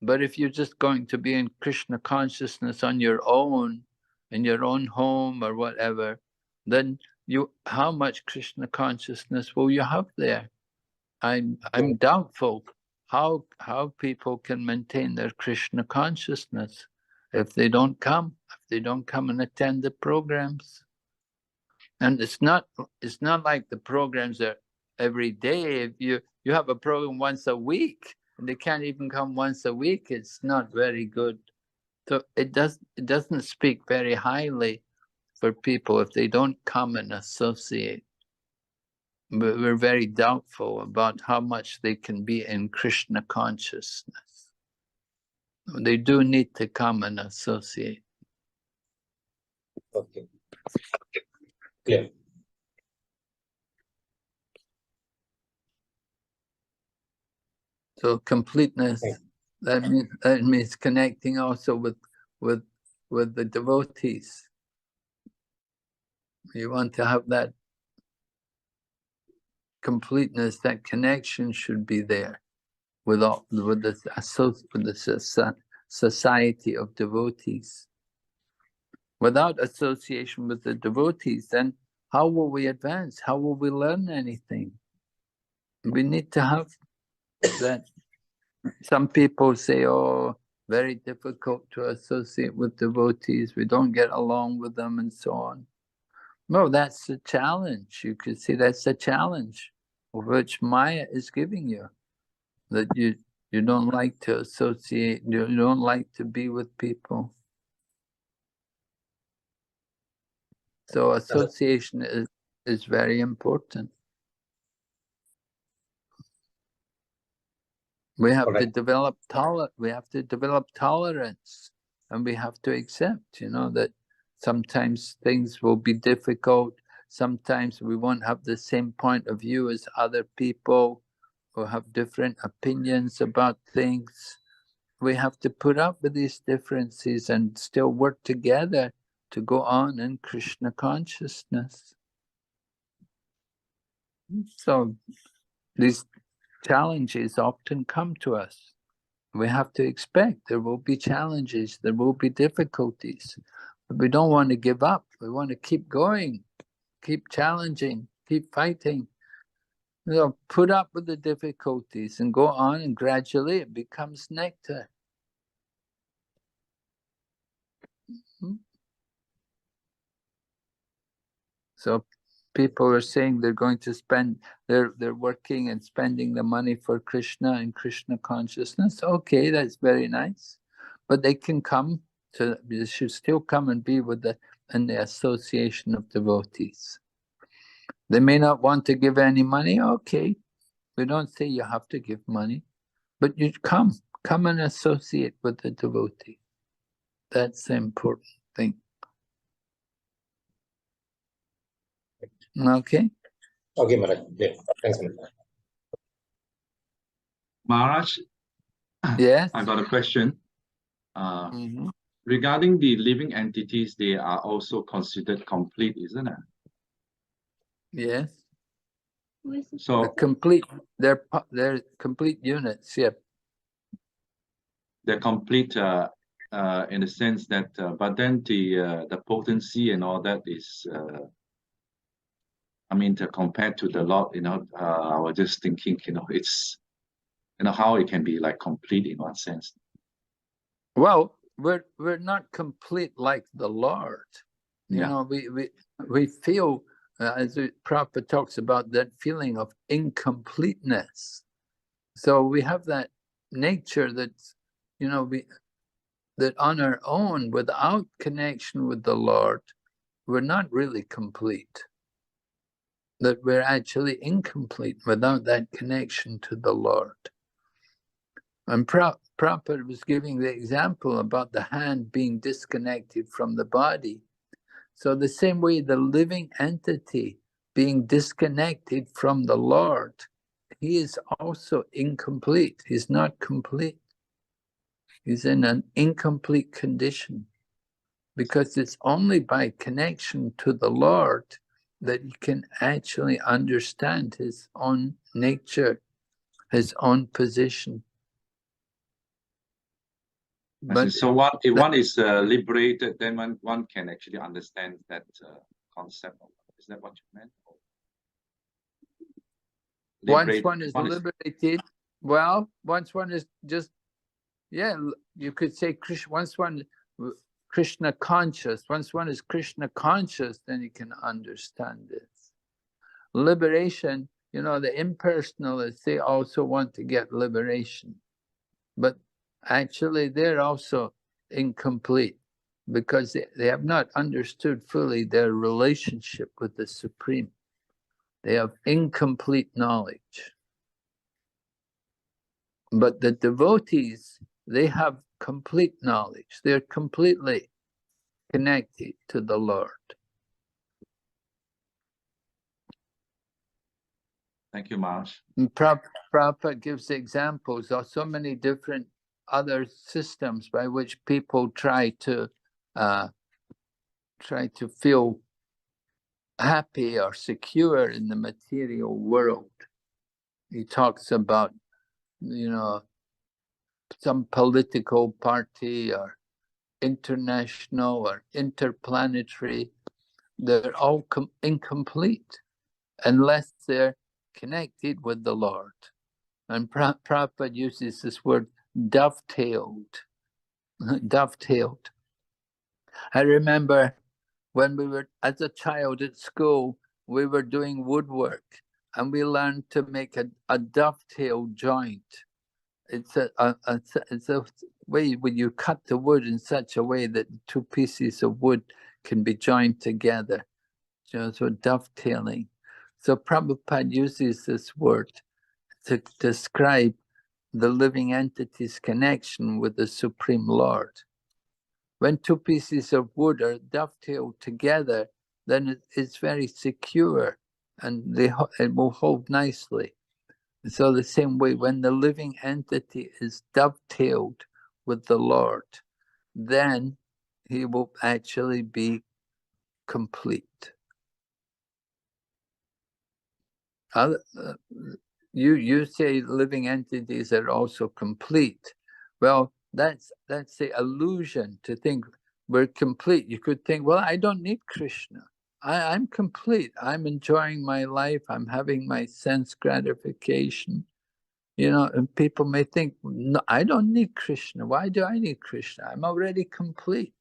But if you're just going to be in Krishna consciousness on your own, in your own home or whatever, then how much Krishna consciousness will you have there? I'm doubtful how people can maintain their Krishna consciousness if they don't come and attend the programs. And it's not like the programs are every day. If you have a program once a week and they can't even come once a week, it's not very good. So it doesn't speak very highly for people if they don't come and associate. but we're very doubtful about how much they can be in Krishna consciousness. They do need to come and associate. Okay. Clear. So completeness, that means connecting also with the devotees. You want to have that completeness, that connection should be there with the society of devotees. Without association with the devotees, then how will we advance? How will we learn anything? We need to have that. Some people say, oh, very difficult to associate with devotees. We don't get along with them and so on. No, that's a challenge. You could see that's a challenge which Maya is giving you. That you don't like to associate, you don't like to be with people. So association is very important. We have to develop tolerance, and we have to accept, that sometimes things will be difficult. Sometimes we won't have the same point of view as other people who have different opinions about things. We have to put up with these differences and still work together to go on in Krishna consciousness. So these challenges often come to us. We have to expect there will be challenges, there will be difficulties, but we don't want to give up. We want to keep going, keep challenging, keep fighting. Put up with the difficulties and go on, and gradually it becomes nectar. So people are saying they're going to spend, they're working and spending the money for Krishna and Krishna consciousness. Okay, that's very nice. But they can come to, they should still come and be with in the association of devotees. They may not want to give any money. Okay, we don't say you have to give money, but you come and associate with the devotee. That's the important thing. Okay. Okay, Maharaj. Yeah. Thanks, Maharaj. Maharaj, yes, I got a question. Regarding the living entities, they are also considered complete, isn't it? Yes. So they're complete units. Yeah. They're complete in the sense that, but then the potency and all that is. Compared to the Lord, I was just thinking, it's, how it can be like complete in one sense. Well, we're not complete like the Lord. We feel, as the Prabhupada talks about, that feeling of incompleteness. So we have that nature that's, that on our own, without connection with the Lord, we're not really complete. That we're actually incomplete without that connection to the Lord. And Prabhupada was giving the example about the hand being disconnected from the body. So the same way the living entity being disconnected from the Lord, he is also incomplete. He's not complete. He's in an incomplete condition, because it's only by connection to the Lord that you can actually understand his own nature, his own position. But so if one is liberated, then one can actually understand that concept. Is that what you meant? Once one is liberated, well, once one is just, you could say once one Krishna conscious, once one is Krishna conscious, then you can understand this. Liberation, the impersonalists, they also want to get liberation, but actually they're also incomplete, because they have not understood fully their relationship with the Supreme. They have incomplete knowledge. But the devotees, they have complete knowledge. They're completely connected to the Lord. Thank you, Maharaj. Prabhupada gives examples of so many different other systems by which people try to feel happy or secure in the material world. He talks about, you know, some political party or international or interplanetary. They're all incomplete unless they're connected with the Lord. And Prabhupada uses this word dovetailed. Dovetailed. I remember when we were, as a child at school, we were doing woodwork and we learned to make a dovetail joint. It's a way when you cut the wood in such a way that two pieces of wood can be joined together. So dovetailing. So Prabhupada uses this word to describe the living entity's connection with the Supreme Lord. When two pieces of wood are dovetailed together, then it's very secure and it will hold nicely. So the same way, when the living entity is dovetailed with the Lord, then he will actually be complete. You say living entities are also complete. Well, that's the illusion to think we're complete. You could think, well, I don't need Krishna. I'm complete. I'm enjoying my life. I'm having my sense gratification. You know, and people may think, no, I don't need Krishna. Why do I need Krishna? I'm already complete.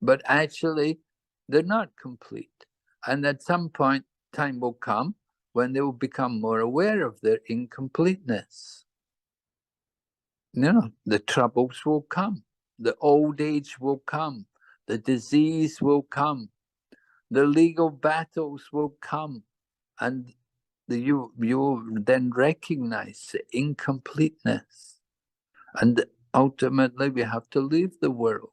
But actually, they're not complete. And at some point, time will come when they will become more aware of their incompleteness. You know, the troubles will come. The old age will come. The disease will come. The legal battles will come. And you will then recognize the incompleteness. And ultimately, we have to leave the world.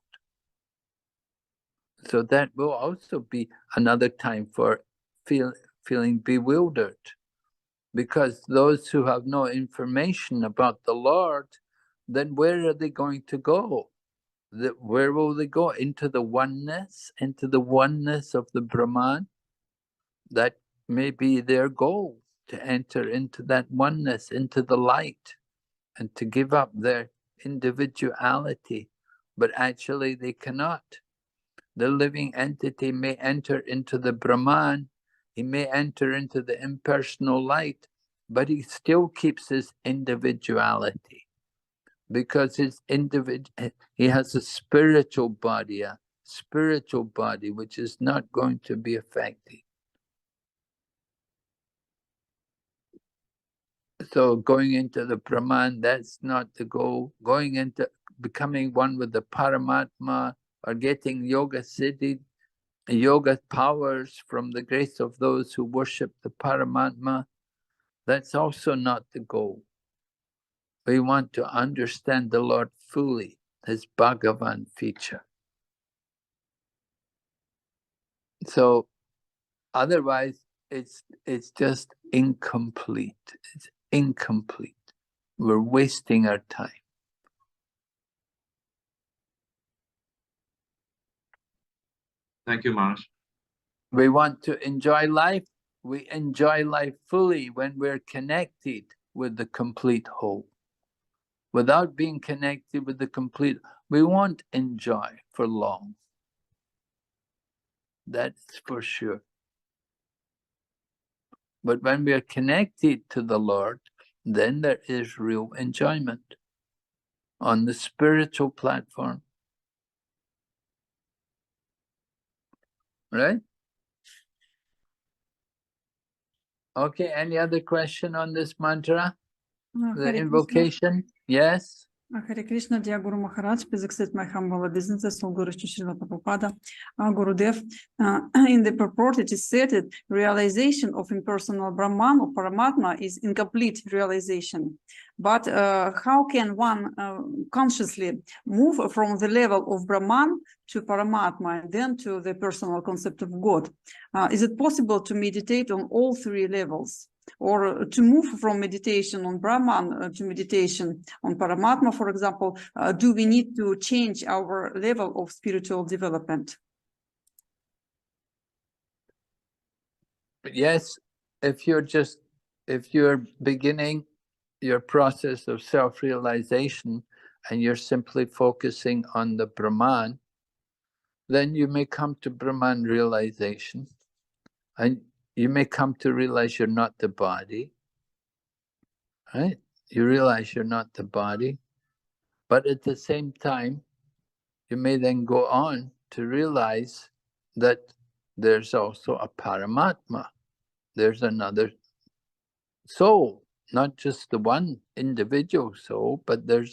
So that will also be another time for feeling bewildered. Because those who have no information about the Lord, then where are they going to go? Where will they go? Into the oneness of the Brahman? That may be their goal, to enter into that oneness, into the light, and to give up their individuality. But actually they cannot. The living entity may enter into the Brahman, he may enter into the impersonal light, but he still keeps his individuality. Because he has a spiritual body which is not going to be affected. So going into the Brahman, that's not the goal. Going into becoming one with the Paramatma or getting yoga siddhi, yoga powers from the grace of those who worship the Paramatma, that's also not the goal. We want to understand the Lord fully, his Bhagavan feature. So otherwise, it's just incomplete. It's incomplete. We're wasting our time. Thank you, Maharaj. We want to enjoy life. We enjoy life fully when we're connected with the complete whole. Without being connected with the complete, we won't enjoy for long. That's for sure. But when we are connected to the Lord, then there is real enjoyment on the spiritual platform. Right? Okay, any other question on this mantra? No, The Hare Krishna. invocation? Yes? Hare Krishna, dear Guru Maharaj, please accept my humble obeisances, all Guru Srila Prabhupada, Gurudev. In the purport, it is said that realization of impersonal Brahman or Paramatma is incomplete realization. But how can one consciously move from the level of Brahman to Paramatma and then to the personal concept of God? Is it possible to meditate on all three levels? Or to move from meditation on Brahman to meditation on Paramatma, for example, do we need to change our level of spiritual development? Yes, if you're beginning your process of self-realization and you're simply focusing on the Brahman, then you may come to Brahman realization, and you may come to realize you're not the body, right? You realize you're not the body, but at the same time, you may then go on to realize that there's also a Paramatma. There's another soul, not just the one individual soul, but there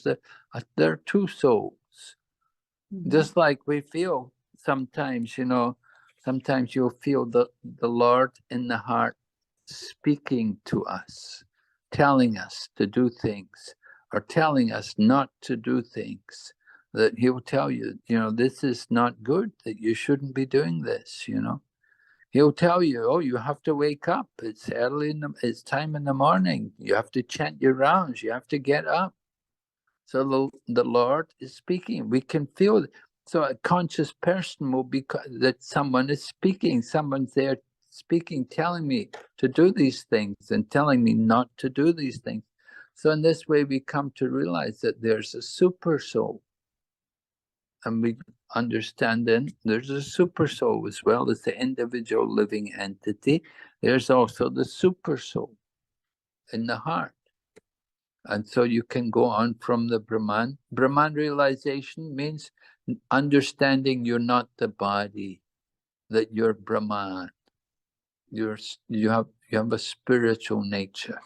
are two souls. Mm-hmm. Just like we feel sometimes, sometimes you'll feel the Lord in the heart speaking to us, telling us to do things or telling us not to do things, that he'll tell you, this is not good, that you shouldn't be doing this, He'll tell you, oh, you have to wake up. It's it's time in the morning. You have to chant your rounds. You have to get up. So the Lord is speaking. We can feel it. So a conscious person will be that someone is speaking. Someone's there speaking, telling me to do these things and telling me not to do these things. So in this way, we come to realize that there's a super soul. And we understand then there's a super soul as well as the individual living entity. There's also the super soul in the heart. And so you can go on from the Brahman. Brahman realization means understanding you're not the body, that you're Brahman. You have a spiritual nature.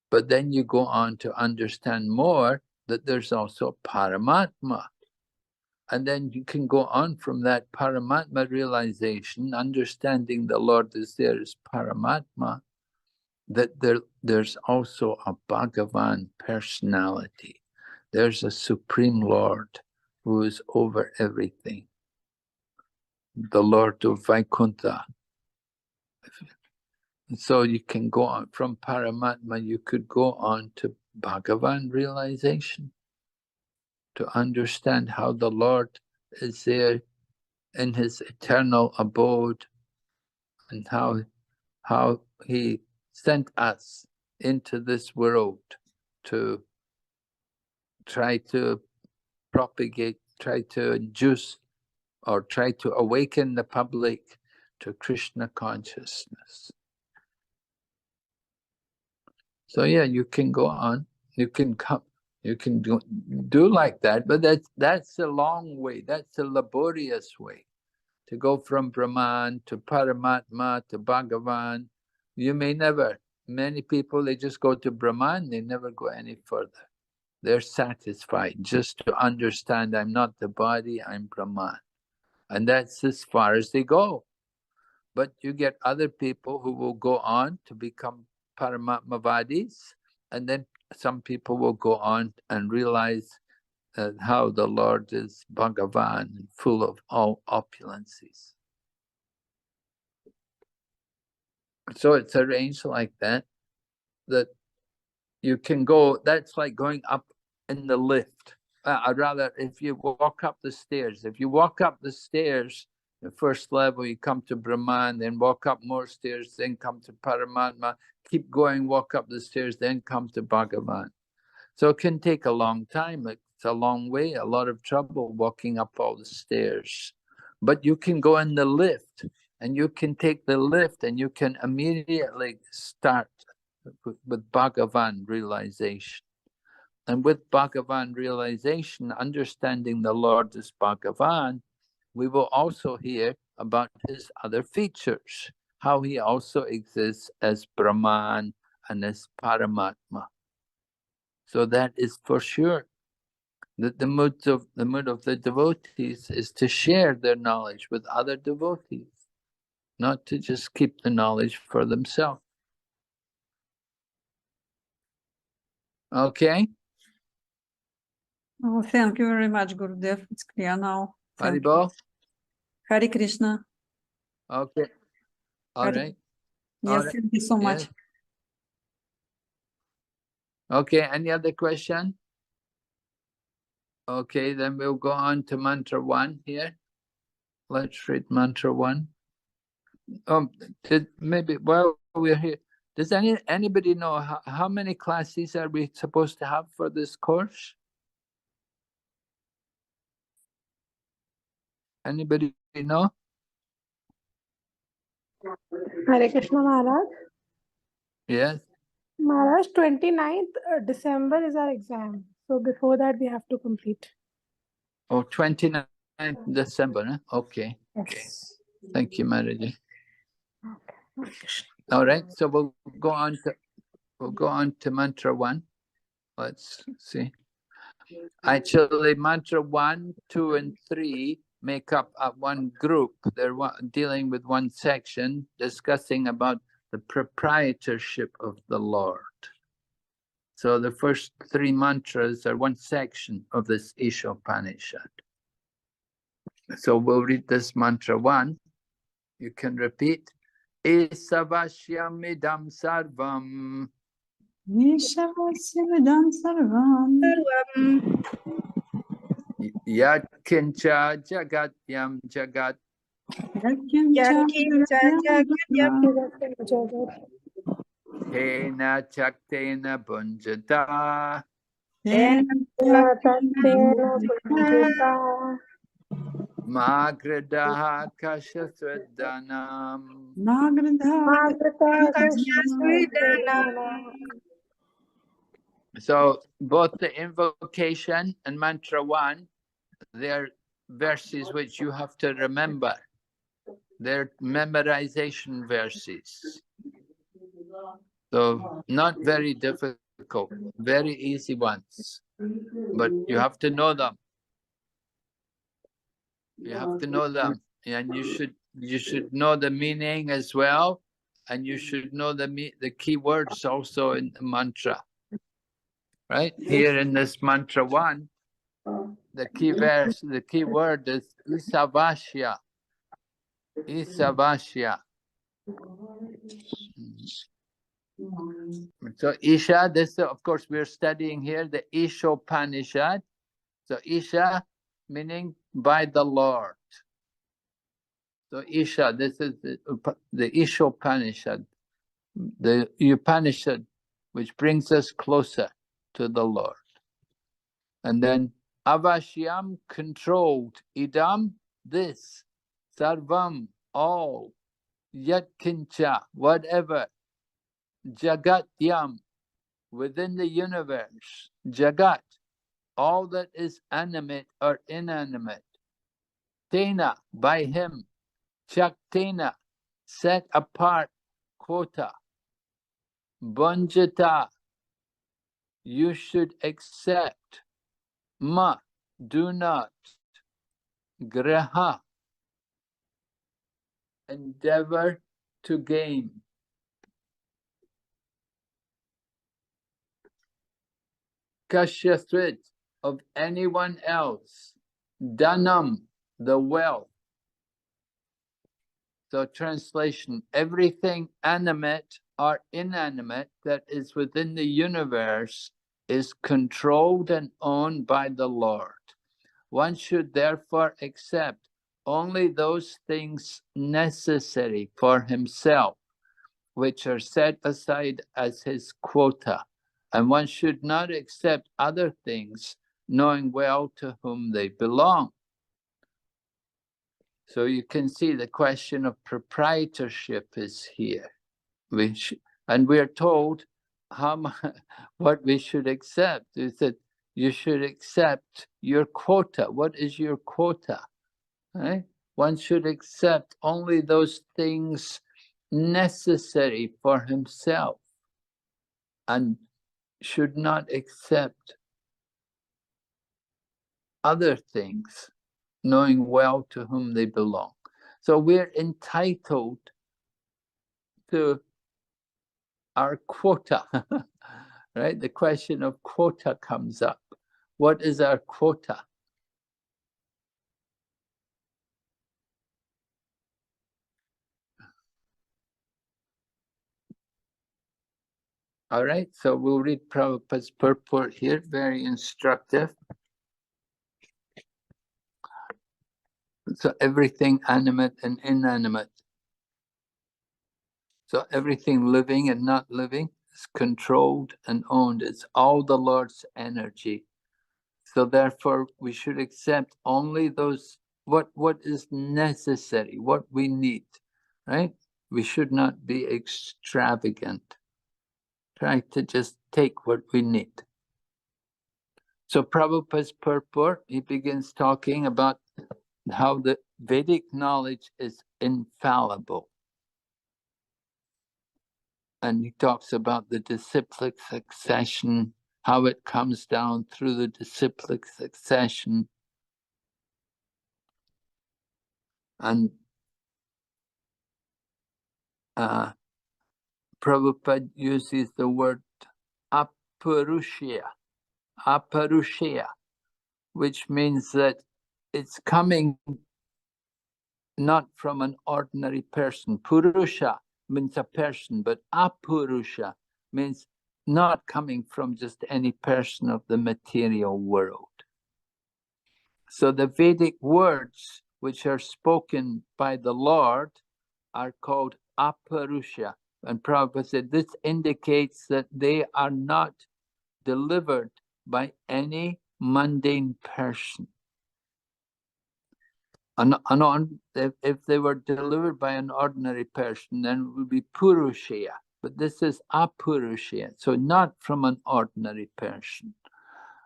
But then you go on to understand more that there's also Paramatma. And then you can go on from that Paramatma realization, understanding the Lord is there as Paramatma, that there's also a Bhagavan personality. There's a Supreme Lord who is over everything. The Lord of Vaikuntha. So you can go on from Paramatma, you could go on to Bhagavan realization, to understand how the Lord is there in his eternal abode and how he sent us into this world to try to propagate, try to induce, or try to awaken the public to Krishna consciousness. So yeah, you can go on, you can do like that, but that's a long way, that's a laborious way. To go from Brahman to Paramatma to Bhagavan, you may never. Many people, they just go to Brahman, they never go any further. They're satisfied just to understand I'm not the body, I'm Brahman. And that's as far as they go. But you get other people who will go on to become Paramatmavadis, and then some people will go on and realize how the Lord is Bhagavan, full of all opulences. So it's arranged like that, that you can go, that's like going up in the lift. I'd rather, if you walk up the stairs, if you walk up the stairs, the first level, you come to Brahman, then walk up more stairs, then come to Paramatma, keep going, walk up the stairs, then come to Bhagavan. So it can take a long time. It's a long way, a lot of trouble walking up all the stairs. But you can go in the lift, and you can take the lift, and you can immediately start with Bhagavan realization. And with Bhagavan realization, understanding the Lord as Bhagavan, we will also hear about his other features, how he also exists as Brahman and as Paramatma. So that is for sure. That the mood of the devotees is to share their knowledge with other devotees, not to just keep the knowledge for themselves. Okay? Oh, thank you very much, Gurudev. It's clear now. Thank you. Haribol? Hare Krishna. Okay. All Hare- right. Yes, right. thank you so much. Yes. Okay, any other question? Okay, then we'll go on to mantra 1 here. Let's read mantra 1. Maybe while we're here, does anybody know how many classes are we supposed to have for this course? Anybody know? Hare Krishna Maharaj. Yes. Maharaj, 29th December is our exam. So before that, we have to complete. Oh, 29th December, huh? Okay. Yes. Thank you, Maharaj. Okay. All right, so we'll go on to mantra 1. Let's see. Actually, mantra 1, 2, and 3 make up one group. They're dealing with one section, discussing about the proprietorship of the Lord. So the first 3 mantras are one section of this Isopanishad. So we'll read this mantra 1. You can repeat. Isavashyamidam sarvam. Nishavasyamidam sarvam. Yat kincha jagatyam jagat. Tena chaktena bunjata. Magradaha kashasveddanam. So both the invocation and mantra 1, they're verses which you have to remember. They're memorization verses. So not very difficult, very easy ones. But you have to know them. You have to know them, and you should know the meaning as well, and you should know the key words also in the mantra. Right here in this mantra 1, the key verse, the key word is Isavashya. Isavashya. So Isha, this of course we're studying here the Isopanishad. So Isha meaning by the Lord. So Isha, this is the Isopanishad, the Upanishad, which brings us closer to the Lord. And then Avashyam, controlled. Idam, this. Sarvam, all. Yat kincha, whatever. Jagatyam, within the universe. Jagat, all that is animate or inanimate. Tena, by him. Chaktena, set apart, quota. Bunjata, you should accept. Ma, do not. Graha, endeavor to gain. Kashyastrit, of anyone else. Dhanam, the wealth. So translation, everything animate or inanimate that is within the universe is controlled and owned by the Lord. One should therefore accept only those things necessary for himself, which are set aside as his quota, and one should not accept other things, knowing well to whom they belong. So you can see the question of proprietorship is here. And we're told what we should accept is that you should accept your quota. What is your quota? Right? One should accept only those things necessary for himself and should not accept other things, knowing well to whom they belong. So we're entitled to our quota, right? The question of quota comes up. What is our quota? All right, so we'll read Prabhupada's purport here, very instructive. So everything animate and inanimate. So everything living and not living is controlled and owned. It's all the Lord's energy. So therefore we should accept only those, what is necessary, what we need, right? We should not be extravagant. Try to just take what we need. So Prabhupada's purport, he begins talking about how the Vedic knowledge is infallible. And he talks about the disciplic succession, how it comes down through the disciplic succession. And Prabhupada uses the word aparushya, which means that it's coming not from an ordinary person. Purusha means a person, but apurusha means not coming from just any person of the material world. So the Vedic words which are spoken by the Lord are called aparusha. And Prabhupada said this indicates that they are not delivered by any mundane person. If they were delivered by an ordinary person, then it would be purushya. But this is apurushya, so not from an ordinary person.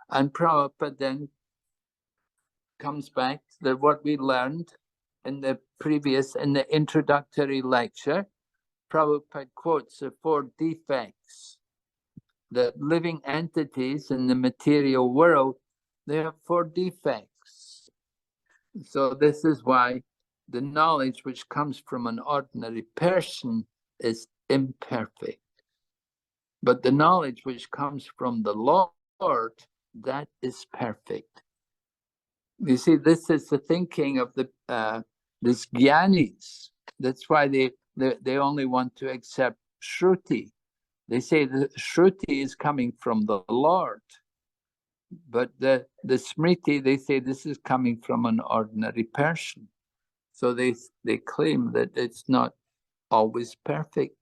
And Prabhupada then comes back to what we learned in the introductory lecture. Prabhupada quotes the 4 defects. The living entities in the material world, they have 4 defects. So this is why the knowledge which comes from an ordinary person is imperfect. But the knowledge which comes from the Lord, that is perfect. You see, this is the thinking of the jnanis. That's why they only want to accept Shruti. They say the Shruti is coming from the Lord. But the Smriti, they say this is coming from an ordinary person. So they claim that it's not always perfect.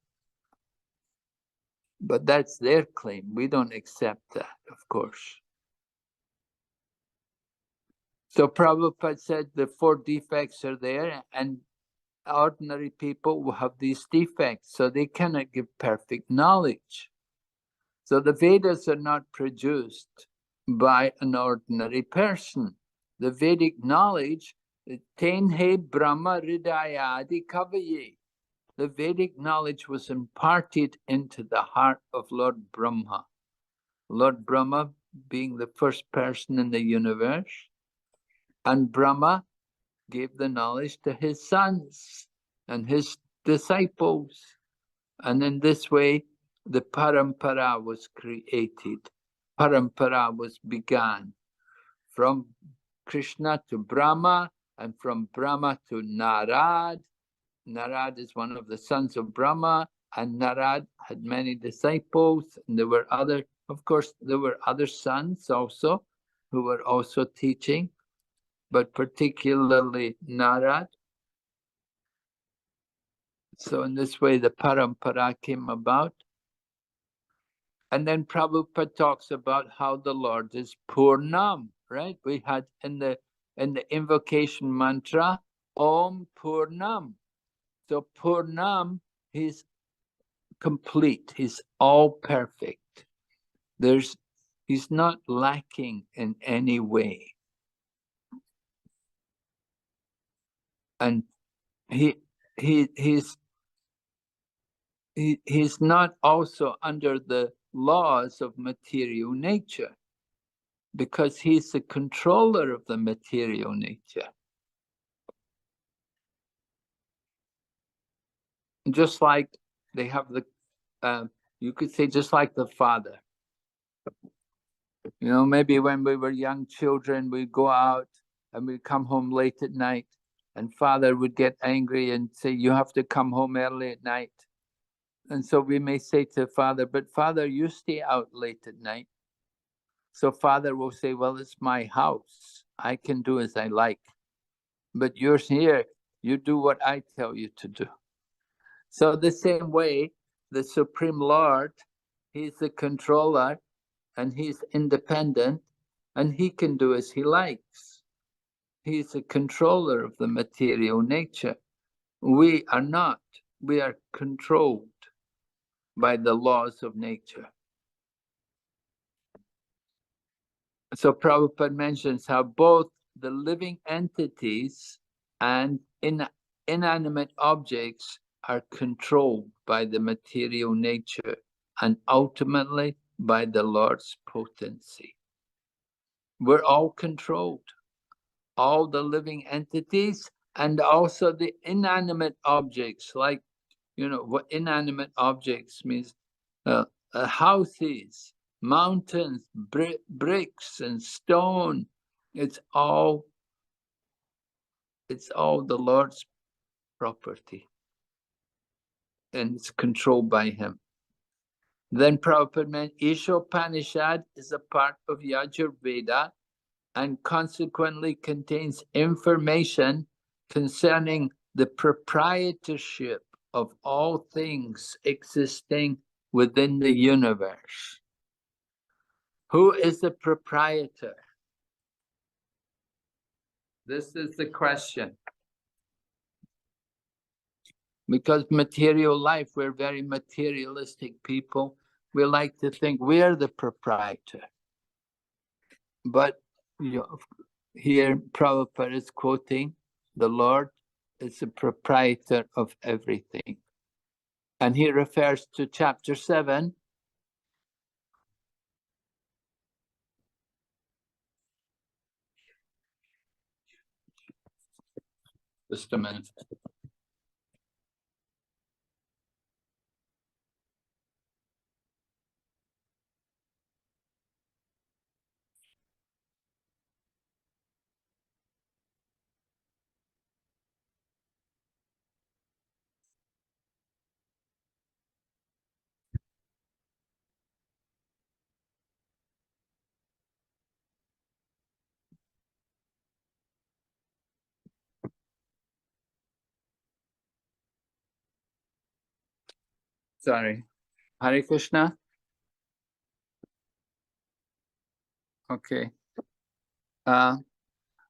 But that's their claim. We don't accept that, of course. So Prabhupada said the 4 defects are there, and ordinary people will have these defects, so they cannot give perfect knowledge. So the Vedas are not produced by an ordinary person. The Vedic knowledge, Tenhe Brahma Hridayadi Kavaye. The Vedic knowledge was imparted into the heart of Lord Brahma. Lord Brahma being the first person in the universe, and Brahma gave the knowledge to his sons and his disciples. And in this way, the parampara was created. Parampara was begun from Krishna to Brahma, and from Brahma to Narad. Narad is one of the sons of Brahma, and Narad had many disciples, and there were other, of course, there were other sons also who were also teaching, but particularly Narad. So in this way, the parampara came about. And then Prabhupada talks about how the Lord is Purnam, right? We had in the invocation mantra, Om Purnam. So Purnam, he's complete, he's all perfect. He's not lacking in any way. And he's not also under the laws of material nature. because he's the controller of the material nature. Just like they have the, you could say just like the father. You know, maybe when we were young children, we'd go out and we'd come home late at night, and father would get angry and say, you have to come home early at night. And so we may say to father, but father, you stay out late at night. So father will say, well, it's my house. I can do as I like. But you're here, you do what I tell you to do. So the same way, the Supreme Lord, he's the controller and he's independent and he can do as he likes. He's the controller of the material nature. We are not. We are controlled by the laws of nature. So Prabhupada mentions how both the living entities and inanimate objects are controlled by the material nature and ultimately by the Lord's potency. We're all controlled, all the living entities and also the inanimate objects, like, you know, what inanimate objects means, houses, mountains, bricks and stone. It's all the Lord's property and it's controlled by him. Then Prabhupada meant Isopanishad is a part of Yajurveda and consequently contains information concerning the proprietorship of all things existing within the universe. Who is the proprietor? This is the question. Because material life, we're very materialistic people. We like to think we're the proprietor. But you know, here Prabhupada is quoting, the Lord is the proprietor of everything. And he refers to chapter 7. Just a minute. Sorry. Hare Krishna. Okay. All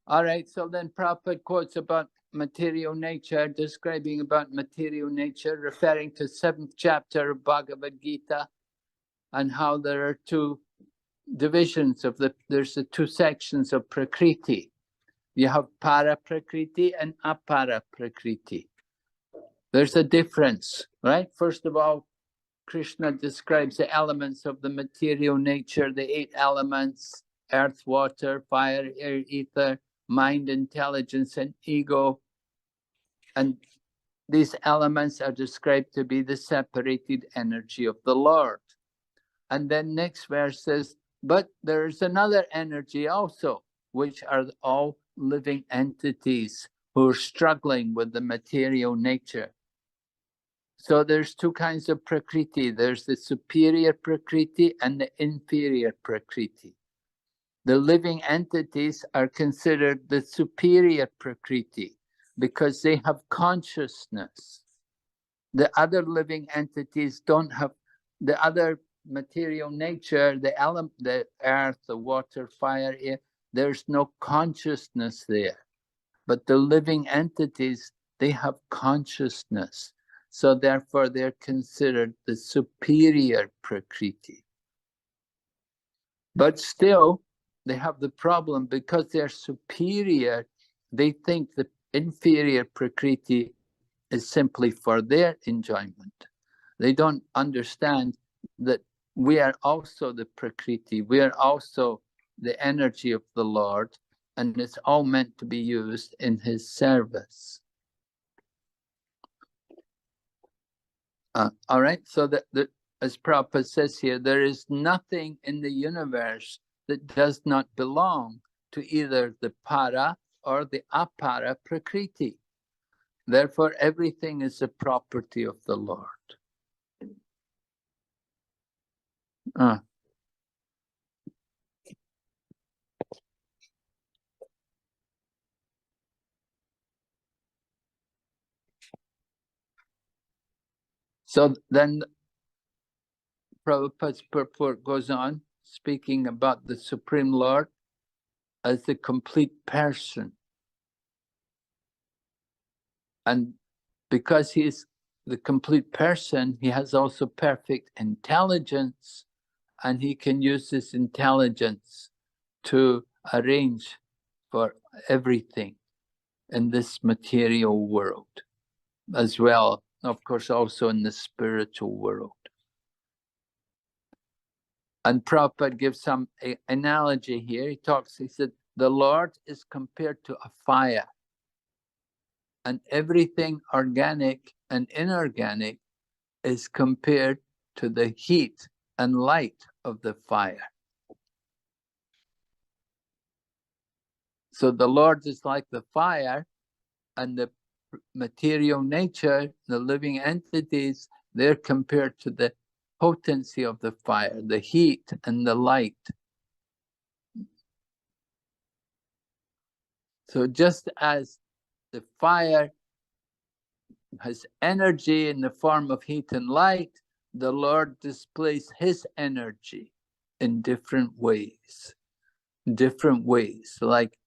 right, so then Prabhupada quotes about material nature, describing about material nature, referring to 7th chapter of Bhagavad Gita, and how there are two divisions of there's the two sections of Prakriti. You have Para Prakriti and Apara Prakriti. There's a difference, right? First of all, Krishna describes the elements of the material nature, the 8 elements, earth, water, fire, air, ether, mind, intelligence, and ego. And these elements are described to be the separated energy of the Lord. And then next verse says, but there's another energy also, which are all living entities who are struggling with the material nature. So there's two kinds of Prakriti. There's the superior Prakriti and the inferior Prakriti. The living entities are considered the superior Prakriti because they have consciousness. The other living entities don't have, the other material nature, the earth, the water, fire, air, there's no consciousness there. But the living entities, they have consciousness. So therefore they're considered the superior Prakriti. But still, they have the problem because they're superior, they think the inferior Prakriti is simply for their enjoyment. They don't understand that we are also the Prakriti, we are also the energy of the Lord, and it's all meant to be used in his service. All right, so as Prabhupada says here, there is nothing in the universe that does not belong to either the para or the apara prakriti. Therefore, everything is a property of the Lord. So then Prabhupada's purport goes on, speaking about the Supreme Lord as the complete person. And because he is the complete person, he has also perfect intelligence, and he can use this intelligence to arrange for everything in this material world, as well, of course, also in the spiritual world. And Prabhupada gives some analogy here. He said, the Lord is compared to a fire, and everything organic and inorganic is compared to the heat and light of the fire. So the Lord is like the fire, and the material nature, the living entities, they're compared to the potency of the fire, the heat and the light. So just as the fire has energy in the form of heat and light, the Lord displays his energy in different ways, like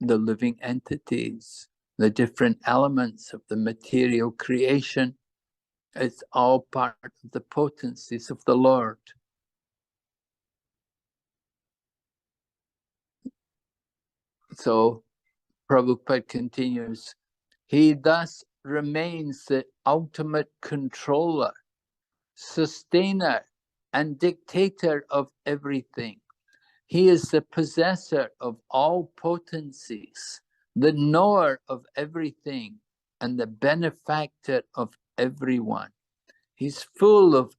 the living entities, the different elements of the material creation. It's all part of the potencies of the Lord. So Prabhupada continues, he thus remains the ultimate controller, sustainer, and dictator of everything. He is the possessor of all potencies, the knower of everything, and the benefactor of everyone. He's full of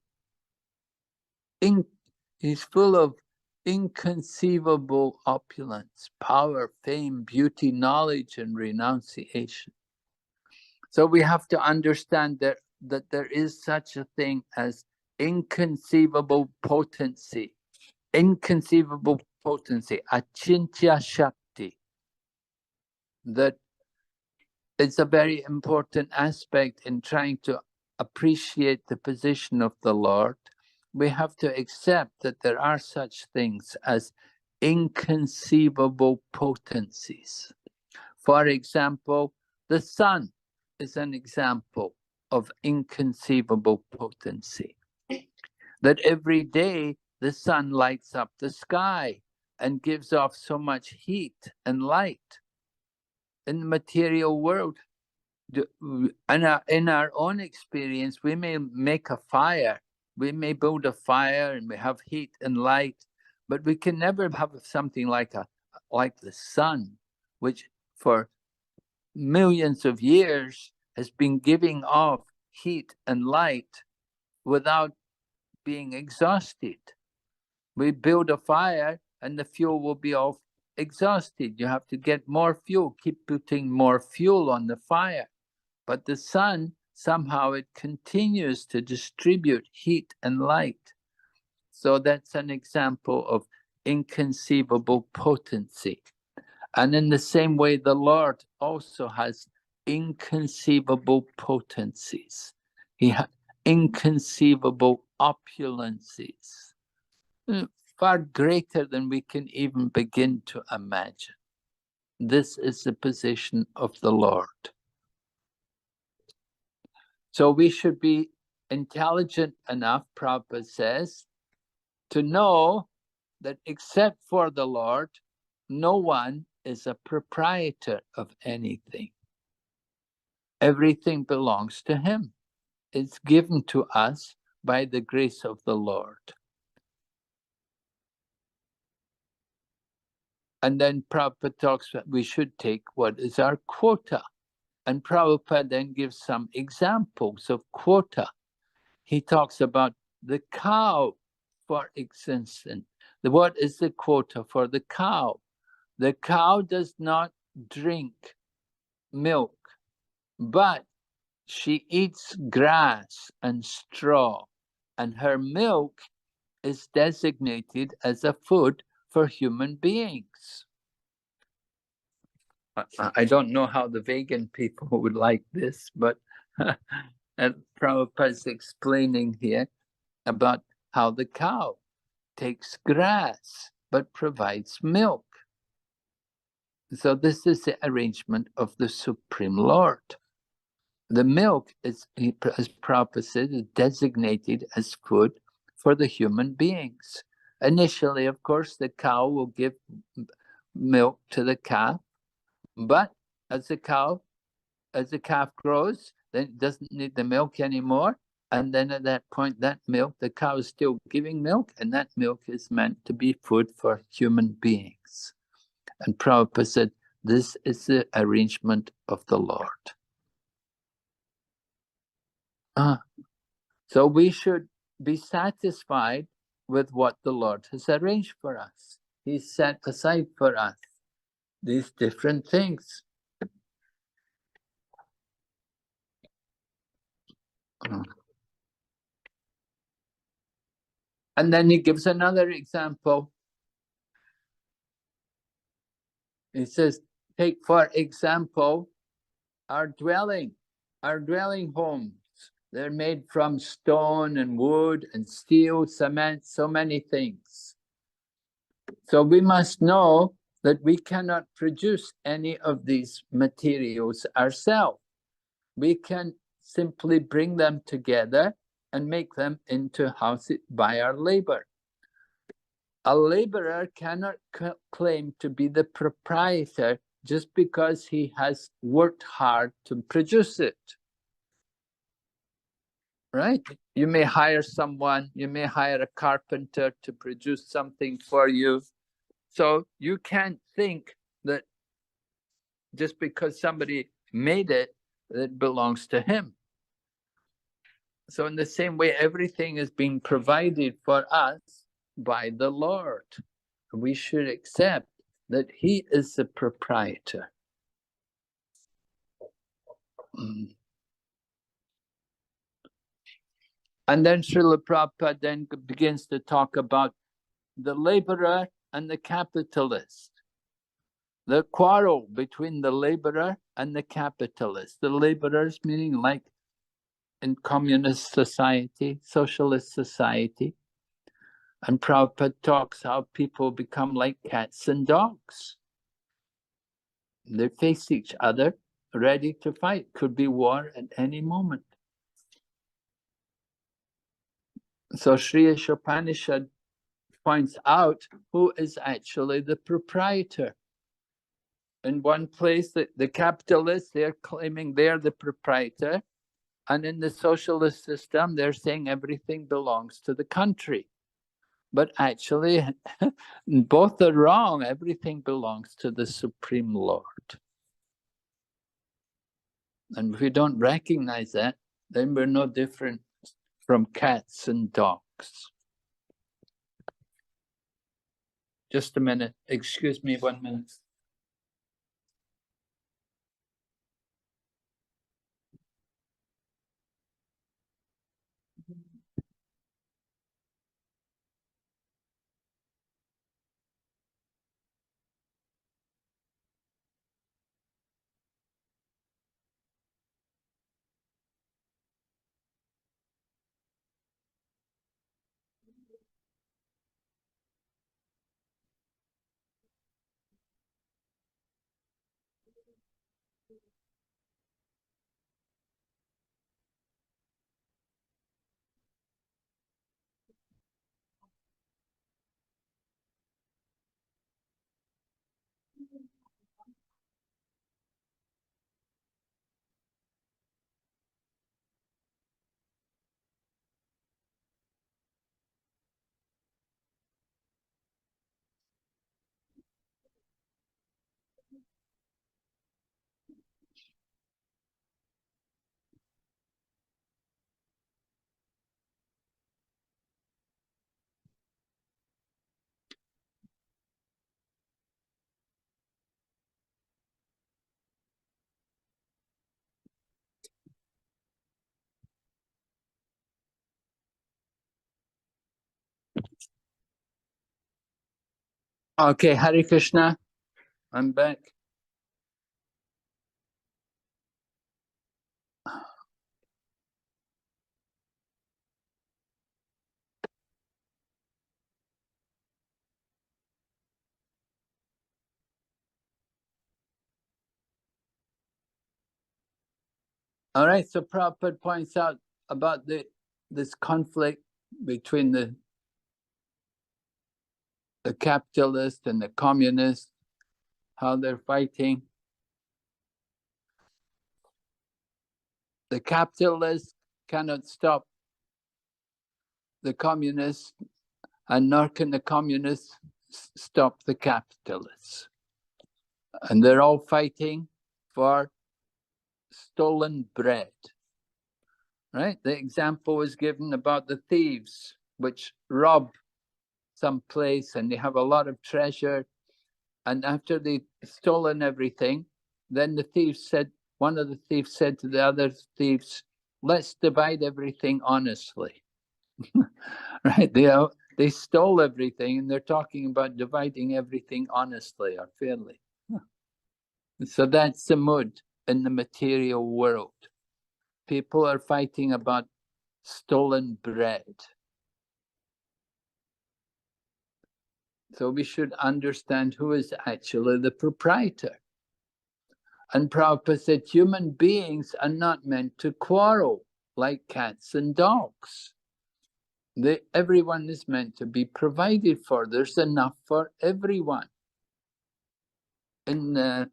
inconceivable opulence, power, fame, beauty, knowledge, and renunciation. So we have to understand that there is such a thing as inconceivable potency. Inconceivable potency, achintya shakti. That it's a very important aspect in trying to appreciate the position of the Lord. We have to accept that there are such things as inconceivable potencies. For example, the sun is an example of inconceivable potency. That every day the sun lights up the sky and gives off so much heat and light. In the material world, in our own experience, we may make a fire, we may build a fire and we have heat and light, but we can never have something like the sun, which for millions of years has been giving off heat and light without being exhausted. We build a fire and the fuel will be all exhausted. You have to get more fuel, keep putting more fuel on the fire. But the sun, somehow it continues to distribute heat and light. So that's an example of inconceivable potency. And in the same way, the Lord also has inconceivable potencies. He has inconceivable opulences, far greater than we can even begin to imagine. This is the position of the Lord. So we should be intelligent enough, Prabhupada says, to know that except for the Lord, no one is a proprietor of anything. Everything belongs to him. It's given to us by the grace of the Lord. And then Prabhupada talks that we should take what is our quota. And Prabhupada then gives some examples of quota. He talks about the cow, for instance. What is the quota for the cow? The cow does not drink milk, but she eats grass and straw, and her milk is designated as a food for human beings. I don't know how the vegan people would like this, but Prabhupada is explaining here about how the cow takes grass but provides milk. So this is the arrangement of the Supreme Lord. The milk is, as Prabhupada said, is designated as food for the human beings. Initially, of course, the cow will give milk to the calf, but as the calf grows, then it doesn't need the milk anymore. And then at that point, that milk, the cow is still giving milk, and that milk is meant to be food for human beings. And Prabhupada said, this is the arrangement of the Lord. So we should be satisfied with what the Lord has arranged for us. He's set aside for us these different things. And then he gives another example. He says, take for example our dwelling homes. They're made from stone and wood and steel, cement, so many things. So we must know that we cannot produce any of these materials ourselves. We can simply bring them together and make them into houses by our labor. A laborer cannot claim to be the proprietor just because he has worked hard to produce it. Right? You may hire someone, you may hire a carpenter to produce something for you. So you can't think that just because somebody made it, it belongs to him. So in the same way, everything is being provided for us by the Lord. We should accept that he is the proprietor. And then Srila Prabhupada then begins to talk about the laborer and the capitalist. The quarrel between the laborer and the capitalist. The laborers meaning like in communist society, socialist society. And Prabhupada talks how people become like cats and dogs. They face each other, ready to fight. Could be war at any moment. So Sri Isopanishad points out who is actually the proprietor. In one place, the capitalists, they're claiming they're the proprietor. And in the socialist system, they're saying everything belongs to the country. But actually, both are wrong. Everything belongs to the Supreme Lord. And if we don't recognize that, then we're no different from cats and dogs. Just a minute. Excuse me 1 minute. Okay, Hare Krishna. I'm back. All right, so Prabhupada points out about this conflict between the capitalist and the communist, how they're fighting. The capitalist cannot stop the communists, and nor can the communists stop the capitalists. And they're all fighting for stolen bread. Right? The example was given about the thieves which rob some place and they have a lot of treasure, and after they've stolen everything, then the thieves said, one of the thieves said to the other thieves, let's divide everything honestly. Right? They stole everything and they're talking about dividing everything honestly or fairly. So that's the mood in the material world. People are fighting about stolen bread. So we should understand who is actually the proprietor. And Prabhupada said human beings are not meant to quarrel like cats and dogs. Everyone is meant to be provided for. There's enough for everyone. In the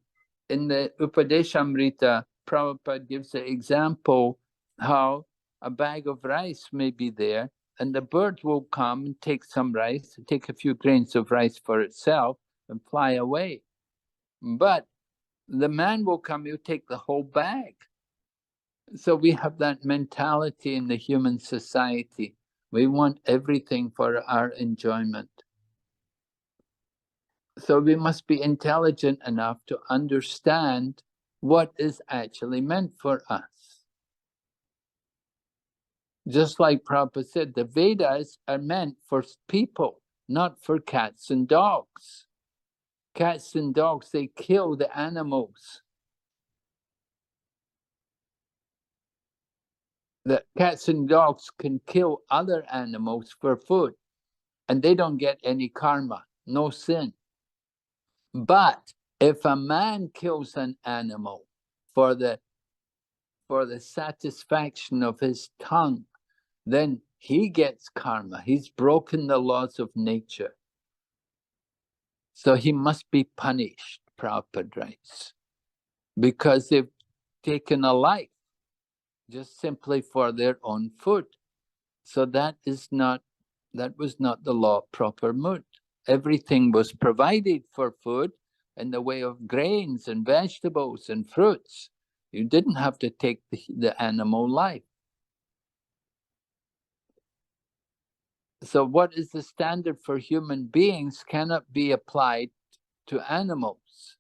Upadeshamrita, Prabhupada gives the example how a bag of rice may be there, and the bird will come and take some rice, take a few grains of rice for itself and fly away. But the man will come, he'll take the whole bag. So we have that mentality in the human society. We want everything for our enjoyment. So we must be intelligent enough to understand what is actually meant for us. Just like Prabhupada said, the Vedas are meant for people, not for cats and dogs. Cats and dogs, they kill the animals. The cats and dogs can kill other animals for food, and they don't get any karma, no sin. But if a man kills an animal for the satisfaction of his tongue, then he gets karma. He's broken the laws of nature. So he must be punished, Prabhupada writes, because they've taken a life just simply for their own food. So that was not the law of proper mood. Everything was provided for food in the way of grains and vegetables and fruits. You didn't have to take the animal life. So what is the standard for human beings cannot be applied to animals.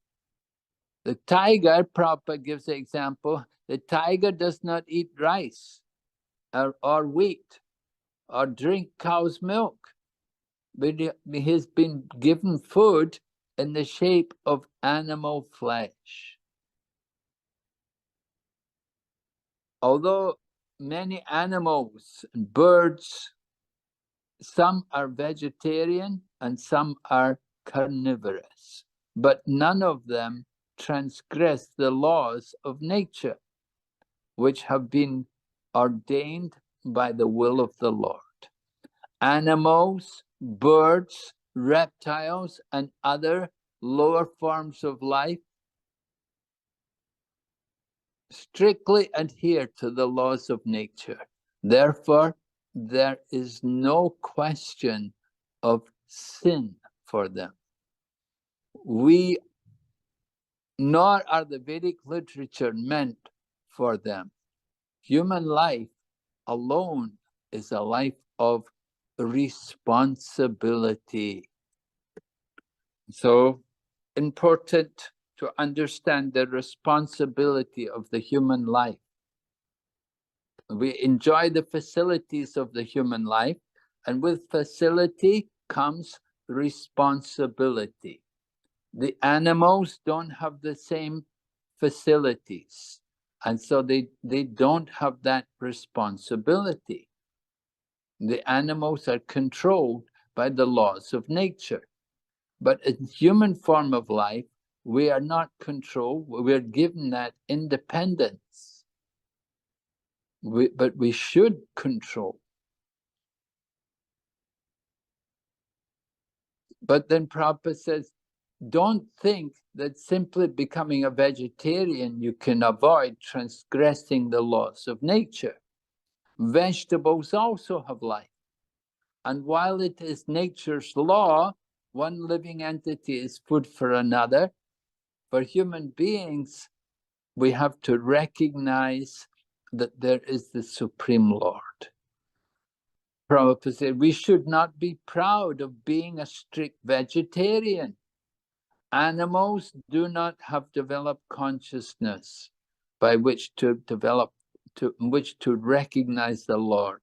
The tiger, Prabhupada gives the example, the tiger does not eat rice or wheat or drink cow's milk, but he has been given food in the shape of animal flesh. Although many animals and birds, some are vegetarian and some are carnivorous, but none of them transgress the laws of nature, which have been ordained by the will of the Lord. Animals, birds, reptiles, and other lower forms of life strictly adhere to the laws of nature. Therefore, there is no question of sin for them. Nor are the Vedic literature meant for them. Human life alone is a life of responsibility. So important to understand the responsibility of the human life. We enjoy the facilities of the human life, and with facility comes responsibility. The animals don't have the same facilities, and so they don't have that responsibility. The animals are controlled by the laws of nature. But in human form of life, we are not controlled. We're given that independence. But we should control. But then Prabhupada says, don't think that simply becoming a vegetarian you can avoid transgressing the laws of nature. Vegetables also have life. And while it is nature's law, one living entity is food for another. For human beings, we have to recognize that there is the Supreme Lord. Prabhupada said, we should not be proud of being a strict vegetarian. Animals do not have developed consciousness by which to recognize the Lord.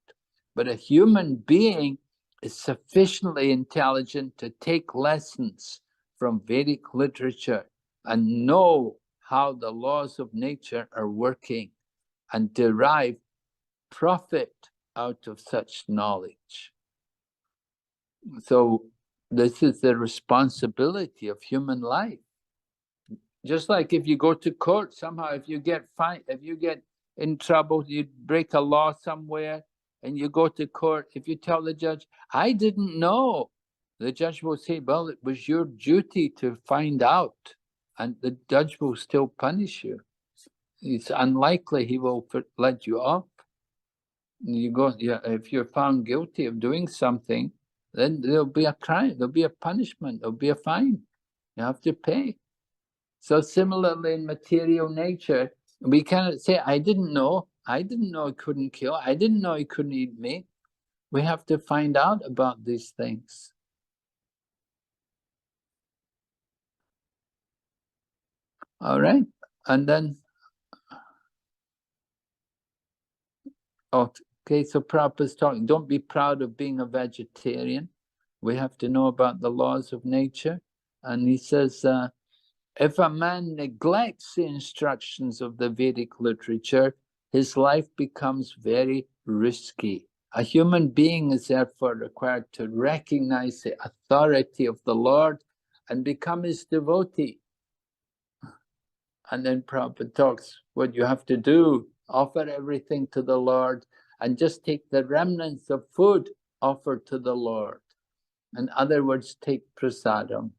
But a human being is sufficiently intelligent to take lessons from Vedic literature and know how the laws of nature are working and derive profit out of such knowledge. So this is the responsibility of human life. Just like if you go to court, somehow if you get in trouble, you break a law somewhere and you go to court, if you tell the judge, I didn't know, the judge will say, well, it was your duty to find out, and the judge will still punish you. It's unlikely he will let you off. You go, if you're found guilty of doing something, then there'll be a crime, there'll be a punishment, there'll be a fine. You have to pay. So similarly in material nature, we cannot say, I didn't know he couldn't kill, I didn't know he couldn't eat meat. We have to find out about these things. All right, and then, okay, so Prabhupada's talking, don't be proud of being a vegetarian. We have to know about the laws of nature. And he says, if a man neglects the instructions of the Vedic literature, his life becomes very risky. A human being is therefore required to recognize the authority of the Lord and become his devotee. And then Prabhupada talks what you have to do, offer everything to the Lord and just take the remnants of food offered to the Lord. In other words, take prasadam.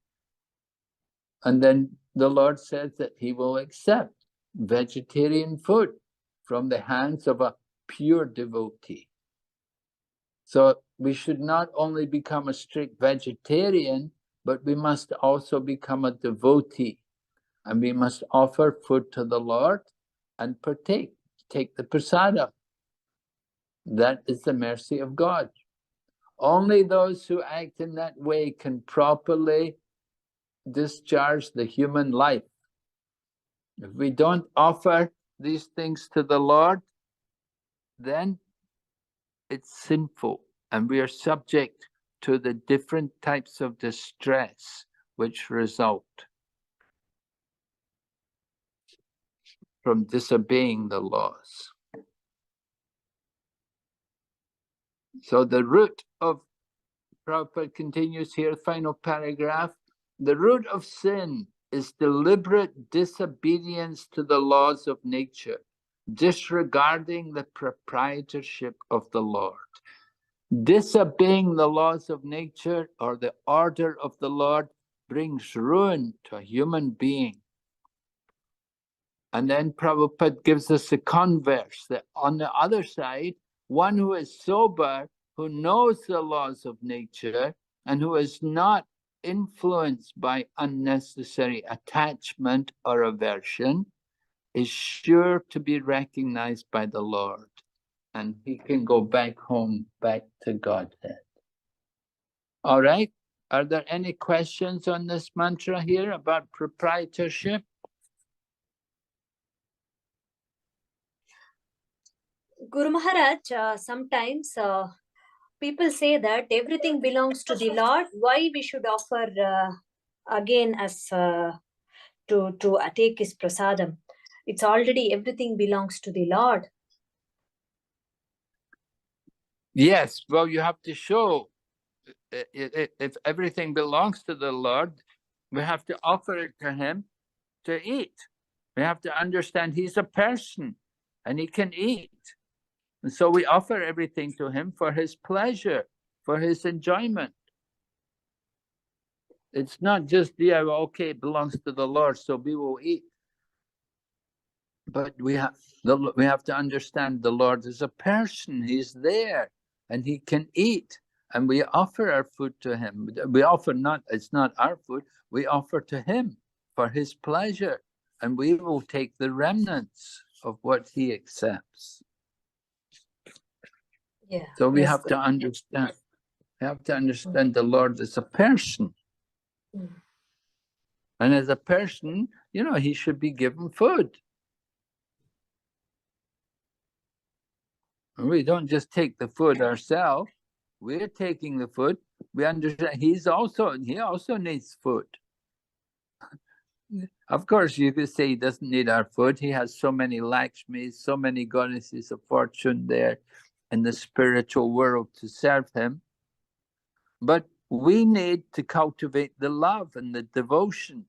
And then the Lord says that he will accept vegetarian food from the hands of a pure devotee. So we should not only become a strict vegetarian, but we must also become a devotee. And we must offer food to the Lord and partake, take the prasadam. That is the mercy of God. Only those who act in that way can properly discharge the human life. If we don't offer these things to the Lord, then it's sinful and we are subject to the different types of distress which result from disobeying the laws. So the root of, Prabhupada continues here, final paragraph, the root of sin is deliberate disobedience to the laws of nature, disregarding the proprietorship of the Lord. Disobeying the laws of nature or the order of the Lord brings ruin to a human being. And then Prabhupada gives us the converse, that on the other side, one who is sober, who knows the laws of nature, and who is not influenced by unnecessary attachment or aversion, is sure to be recognized by the Lord. And he can go back home, back to Godhead. All right. Are there any questions on this mantra here about proprietorship? Guru Maharaj, sometimes people say that everything belongs to the Lord. Why we should offer again as to take his prasadam? It's already everything belongs to the Lord. Yes, well, you have to show if everything belongs to the Lord, we have to offer it to him to eat. We have to understand he's a person and he can eat. And so we offer everything to him for his pleasure, for his enjoyment. It's not just, yeah, well, okay, it belongs to the Lord, so we will eat. But we have to understand the Lord is a person. He's there and he can eat. And we offer our food to him. We offer it's not our food. We offer to him for his pleasure. And we will take the remnants of what he accepts. Yeah. So we have to understand. We have to understand the Lord is a person. And as a person, he should be given food. We don't just take the food ourselves. We're taking the food. We understand he also needs food. Of course, you could say he doesn't need our food. He has so many Lakshmis, so many goddesses of fortune there in the spiritual world to serve him. But we need to cultivate the love and the devotion.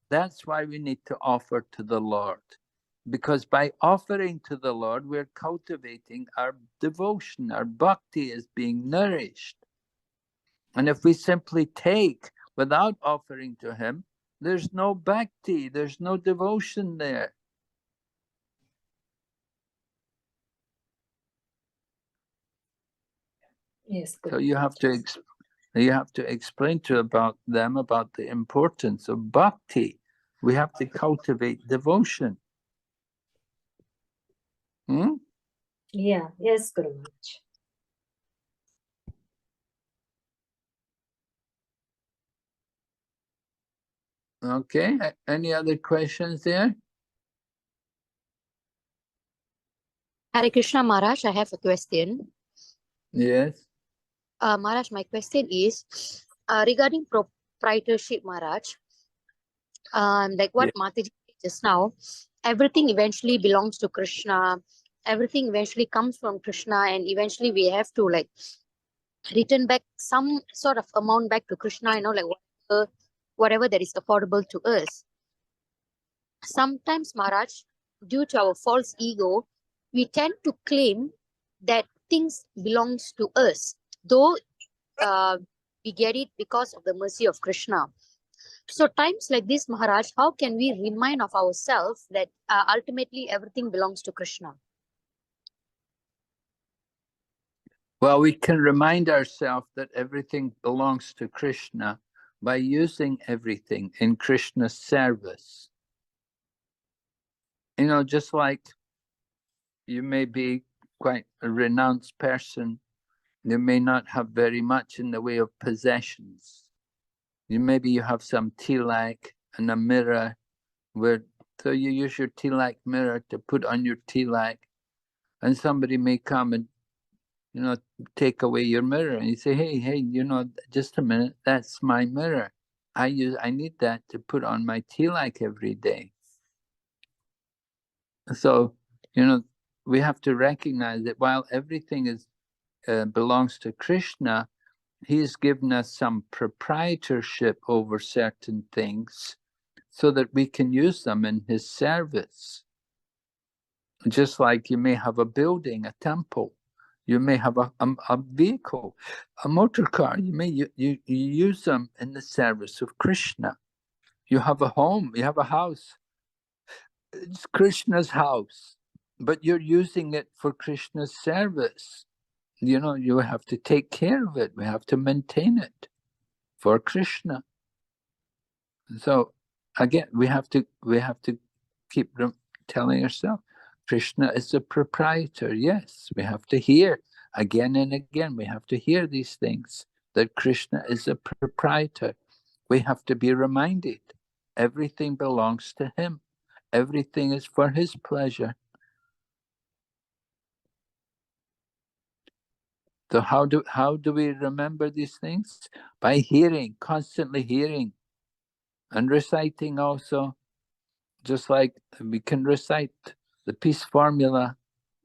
That's why we need to offer to the Lord. Because by offering to the Lord, we're cultivating our devotion. Our bhakti is being nourished. And if we simply take without offering to him, there's no bhakti, there's no devotion there. Yes. Good. So you have to explain to them about the importance of bhakti. We have to cultivate devotion. Yeah. Yes, Guru Maharaj. Okay. Any other questions there? Hare Krishna Maharaj, I have a question. Yes. Maharaj, my question is regarding proprietorship, Maharaj. Like what Mataji said just now, everything eventually belongs to Krishna. Everything eventually comes from Krishna, and eventually we have to return back some sort of amount back to Krishna, like whatever that is affordable to us. Sometimes, Maharaj, due to our false ego, we tend to claim that things belongs to us, though we get it because of the mercy of Krishna. So times like this, Maharaj, how can we remind of ourselves that ultimately everything belongs to Krishna? Well, we can remind ourselves that everything belongs to Krishna by using everything in Krishna's service. Just like you may be quite a renounced person, you may not have very much in the way of possessions. Maybe you have some tilak and a mirror, so you use your tilak mirror to put on your tilak, and somebody may come and take away your mirror, and you say, hey, just a minute, that's my mirror. I need that to put on my tilak every day. So, we have to recognize that while everything belongs to Krishna, he's given us some proprietorship over certain things so that we can use them in his service. Just like you may have a building, a temple. You may have a vehicle, a motor car. You may you use them in the service of Krishna. You have a home, you have a house. It's Krishna's house, but you're using it for Krishna's service. You have to take care of it. We have to maintain it for Krishna. So again, we have to keep telling ourselves, Krishna is the proprietor. Yes, we have to hear again and again. We have to hear these things, that Krishna is a proprietor. We have to be reminded everything belongs to him. Everything is for his pleasure. So how do we remember these things? By hearing, constantly hearing, and reciting also. Just like we can recite the peace formula,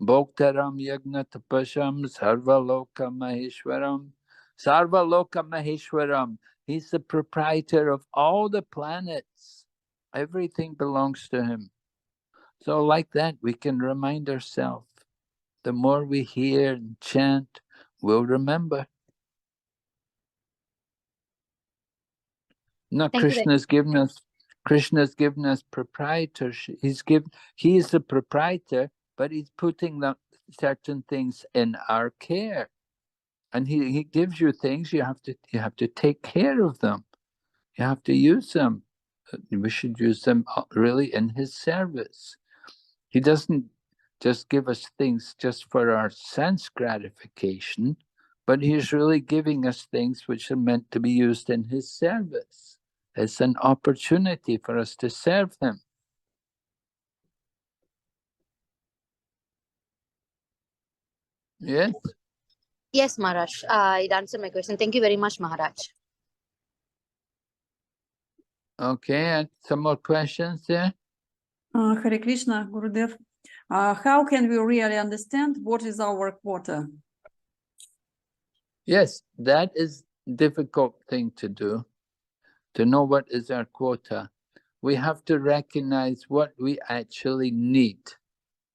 Bhoktaram Yagna Tapasham Sarvaloka Maheshwaram. Sarvaloka Maheshwaram. He's the proprietor of all the planets. Everything belongs to him. So like that, we can remind ourselves. The more we hear and chant, we'll remember. Now Krishna's given us proprietorship. He is the proprietor, but he's putting certain things in our care. And he gives you things, you have to take care of them. You have to use them. We should use them really in his service. He doesn't just give us things just for our sense gratification, but he's really giving us things which are meant to be used in his service. It's an opportunity for us to serve him. Yes? Yes, Maharaj. It answered my question. Thank you very much, Maharaj. Okay, and some more questions there? Hare Krishna, Gurudev. How can we really understand what is our quota? Yes, that is a difficult thing to do, to know what is our quota. We have to recognize what we actually need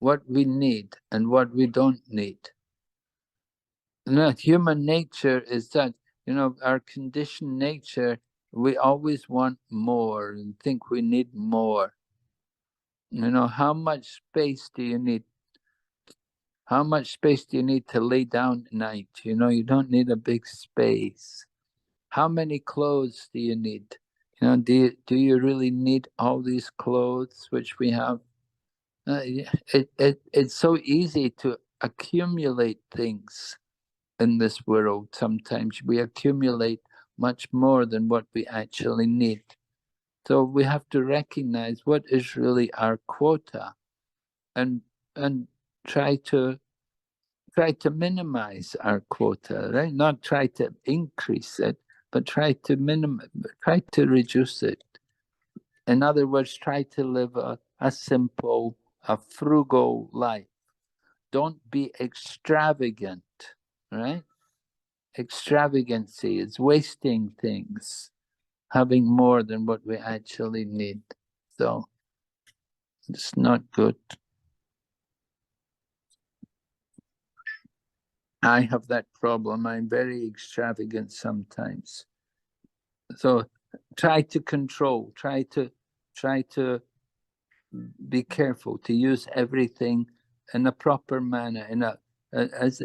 and what we don't need. Human nature is that, our conditioned nature, we always want more and think we need more. How much space do you need? How much space do you need to lay down at night? You don't need a big space. How many clothes do you need? Do you really need all these clothes which we have? It's so easy to accumulate things in this world. Sometimes we accumulate much more than what we actually need. So we have to recognize what is really our quota, and try to minimize our quota, right? Not try to increase it, but try to reduce it. In other words, try to live a simple, a frugal life. Don't be extravagant, right? Extravagancy is wasting things, having more than what we actually need. So it's not good. I have that problem. I'm very extravagant sometimes. So try to control, try to be careful to use everything in a proper manner, as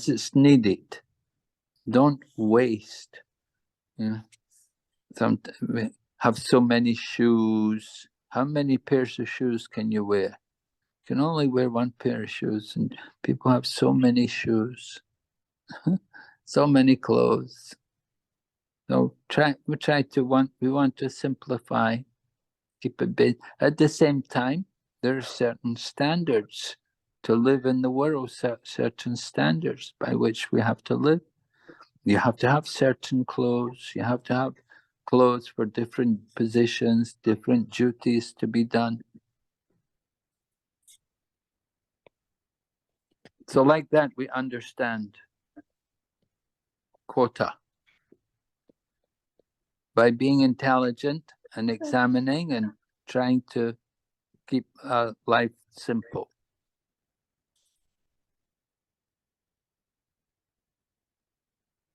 it's needed. Don't waste. Sometimes we have so many shoes. How many pairs of shoes can you wear? You can only wear one pair of shoes, and people have so many shoes, so many clothes. So we want to simplify, keep it big. At the same time, there are certain standards to live in the world, certain standards by which we have to live. You have to have certain clothes. You have to have clothes for different positions, different duties to be done. So like that, we understand quota. By being intelligent and examining and trying to keep life simple.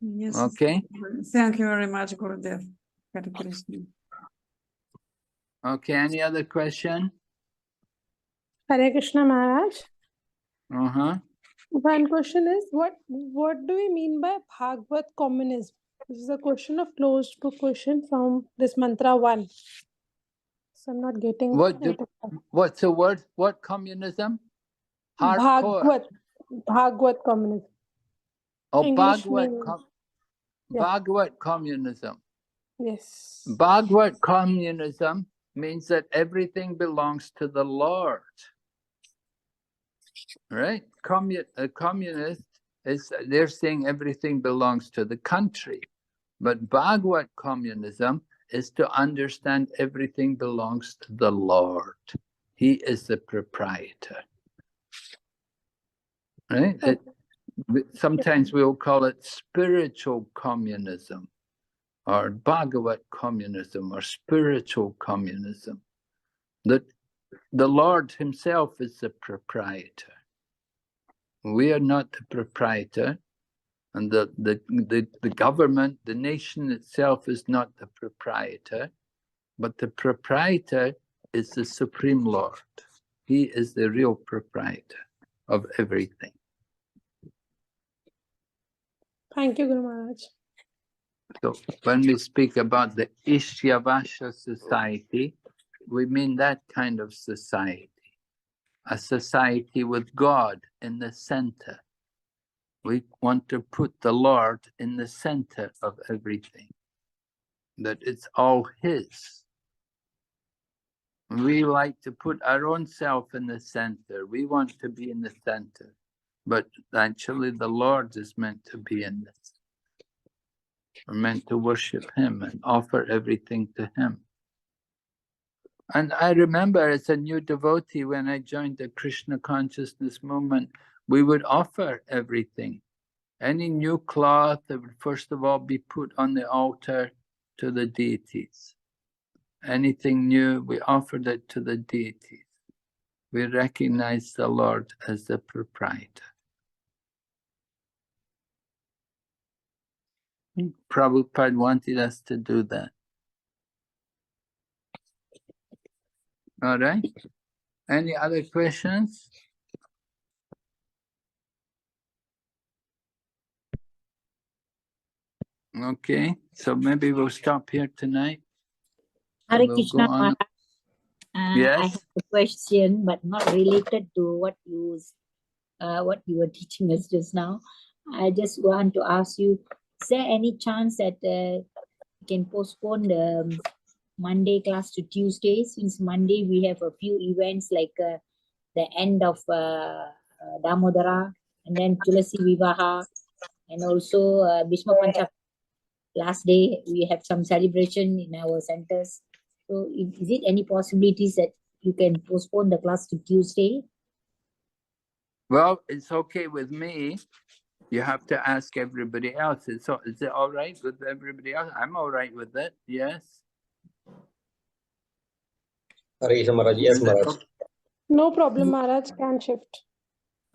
Yes. Okay. Thank you very much, Gurudev. Hare Krishna. Okay, any other question? Hare Krishna Maharaj. One question is, what do we mean by Bhagavad communism? This is a question of closed book question from this mantra 1. So I'm not getting what's the word? What communism? Hardcore. Bhagavad communism. Oh, English Bhagavad communism. Yes. Bhagavad communism means that everything belongs to the Lord. Right? A communist They're saying everything belongs to the country. But Bhagavad communism is to understand everything belongs to the Lord. He is the proprietor. Right? Sometimes we'll call it spiritual communism, or Bhagavad communism, or spiritual communism. That the Lord himself is the proprietor. We are not the proprietor, and the government, the nation itself is not the proprietor, but the proprietor is the Supreme Lord. He is the real proprietor of everything. Thank you, Guru Maharaj. So when we speak about the Ishyavasha society, we mean that kind of society, a society with God in the center. We want to put the Lord in the center of everything, that it's all His. We like to put our own self in the center. We want to be in the center, but actually the Lord is meant to be in this. We're meant to worship Him and offer everything to Him. And I remember as a new devotee, when I joined the Krishna consciousness movement, we would offer everything. Any new cloth that would first of all be put on the altar to the deities. Anything new, we offered it to the deities. We recognize the Lord as the proprietor. Prabhupada wanted us to do that. All right. Any other questions? Okay, so maybe we'll stop here tonight. Hare We'll Krishna, go on. Maharaj. I Yes. have a question, but not related to what you were teaching us just now. I just want to ask you, is there any chance that you can postpone the Monday class to Tuesday? Since Monday we have a few events like the end of Damodara, and then Tulasi Vivaha, and also Bhishma Pancha. Last day we have some celebration in our centers. So is it any possibilities that you can postpone the class to Tuesday? Well, it's okay with me. You have to ask everybody else. Is it all right with everybody else? I'm all right with it. Yes. Hare Krishna Maharaj. Yes, Maharaj. No problem, Maharaj. Can shift.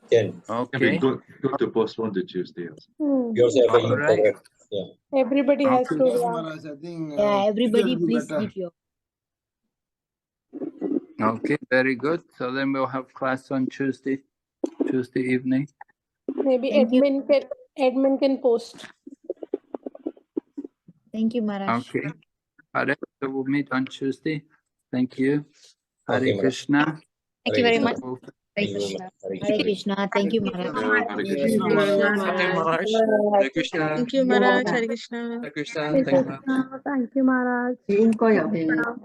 Can. Okay. Good to postpone to Tuesday also. We also have All right. Yeah. Everybody has Okay. to. Yeah, everybody please give your. Okay, very good. So then we'll have class on Tuesday evening. Maybe Thank you. admin can post. Thank you, Maharaj. Okay. All right. So we'll meet on Tuesday. Thank you. Hare Okay, Maharaj. Krishna. Thank you very much. Thank you very much. Hare Krishna. Thank you, Maharaj. Hare Krishna. Maharaj. Hare Krishna. Thank you, Maharaj. Hare Krishna. Hare Krishna. Thank you. Thank you, Maharaj. Thank you, Maharaj.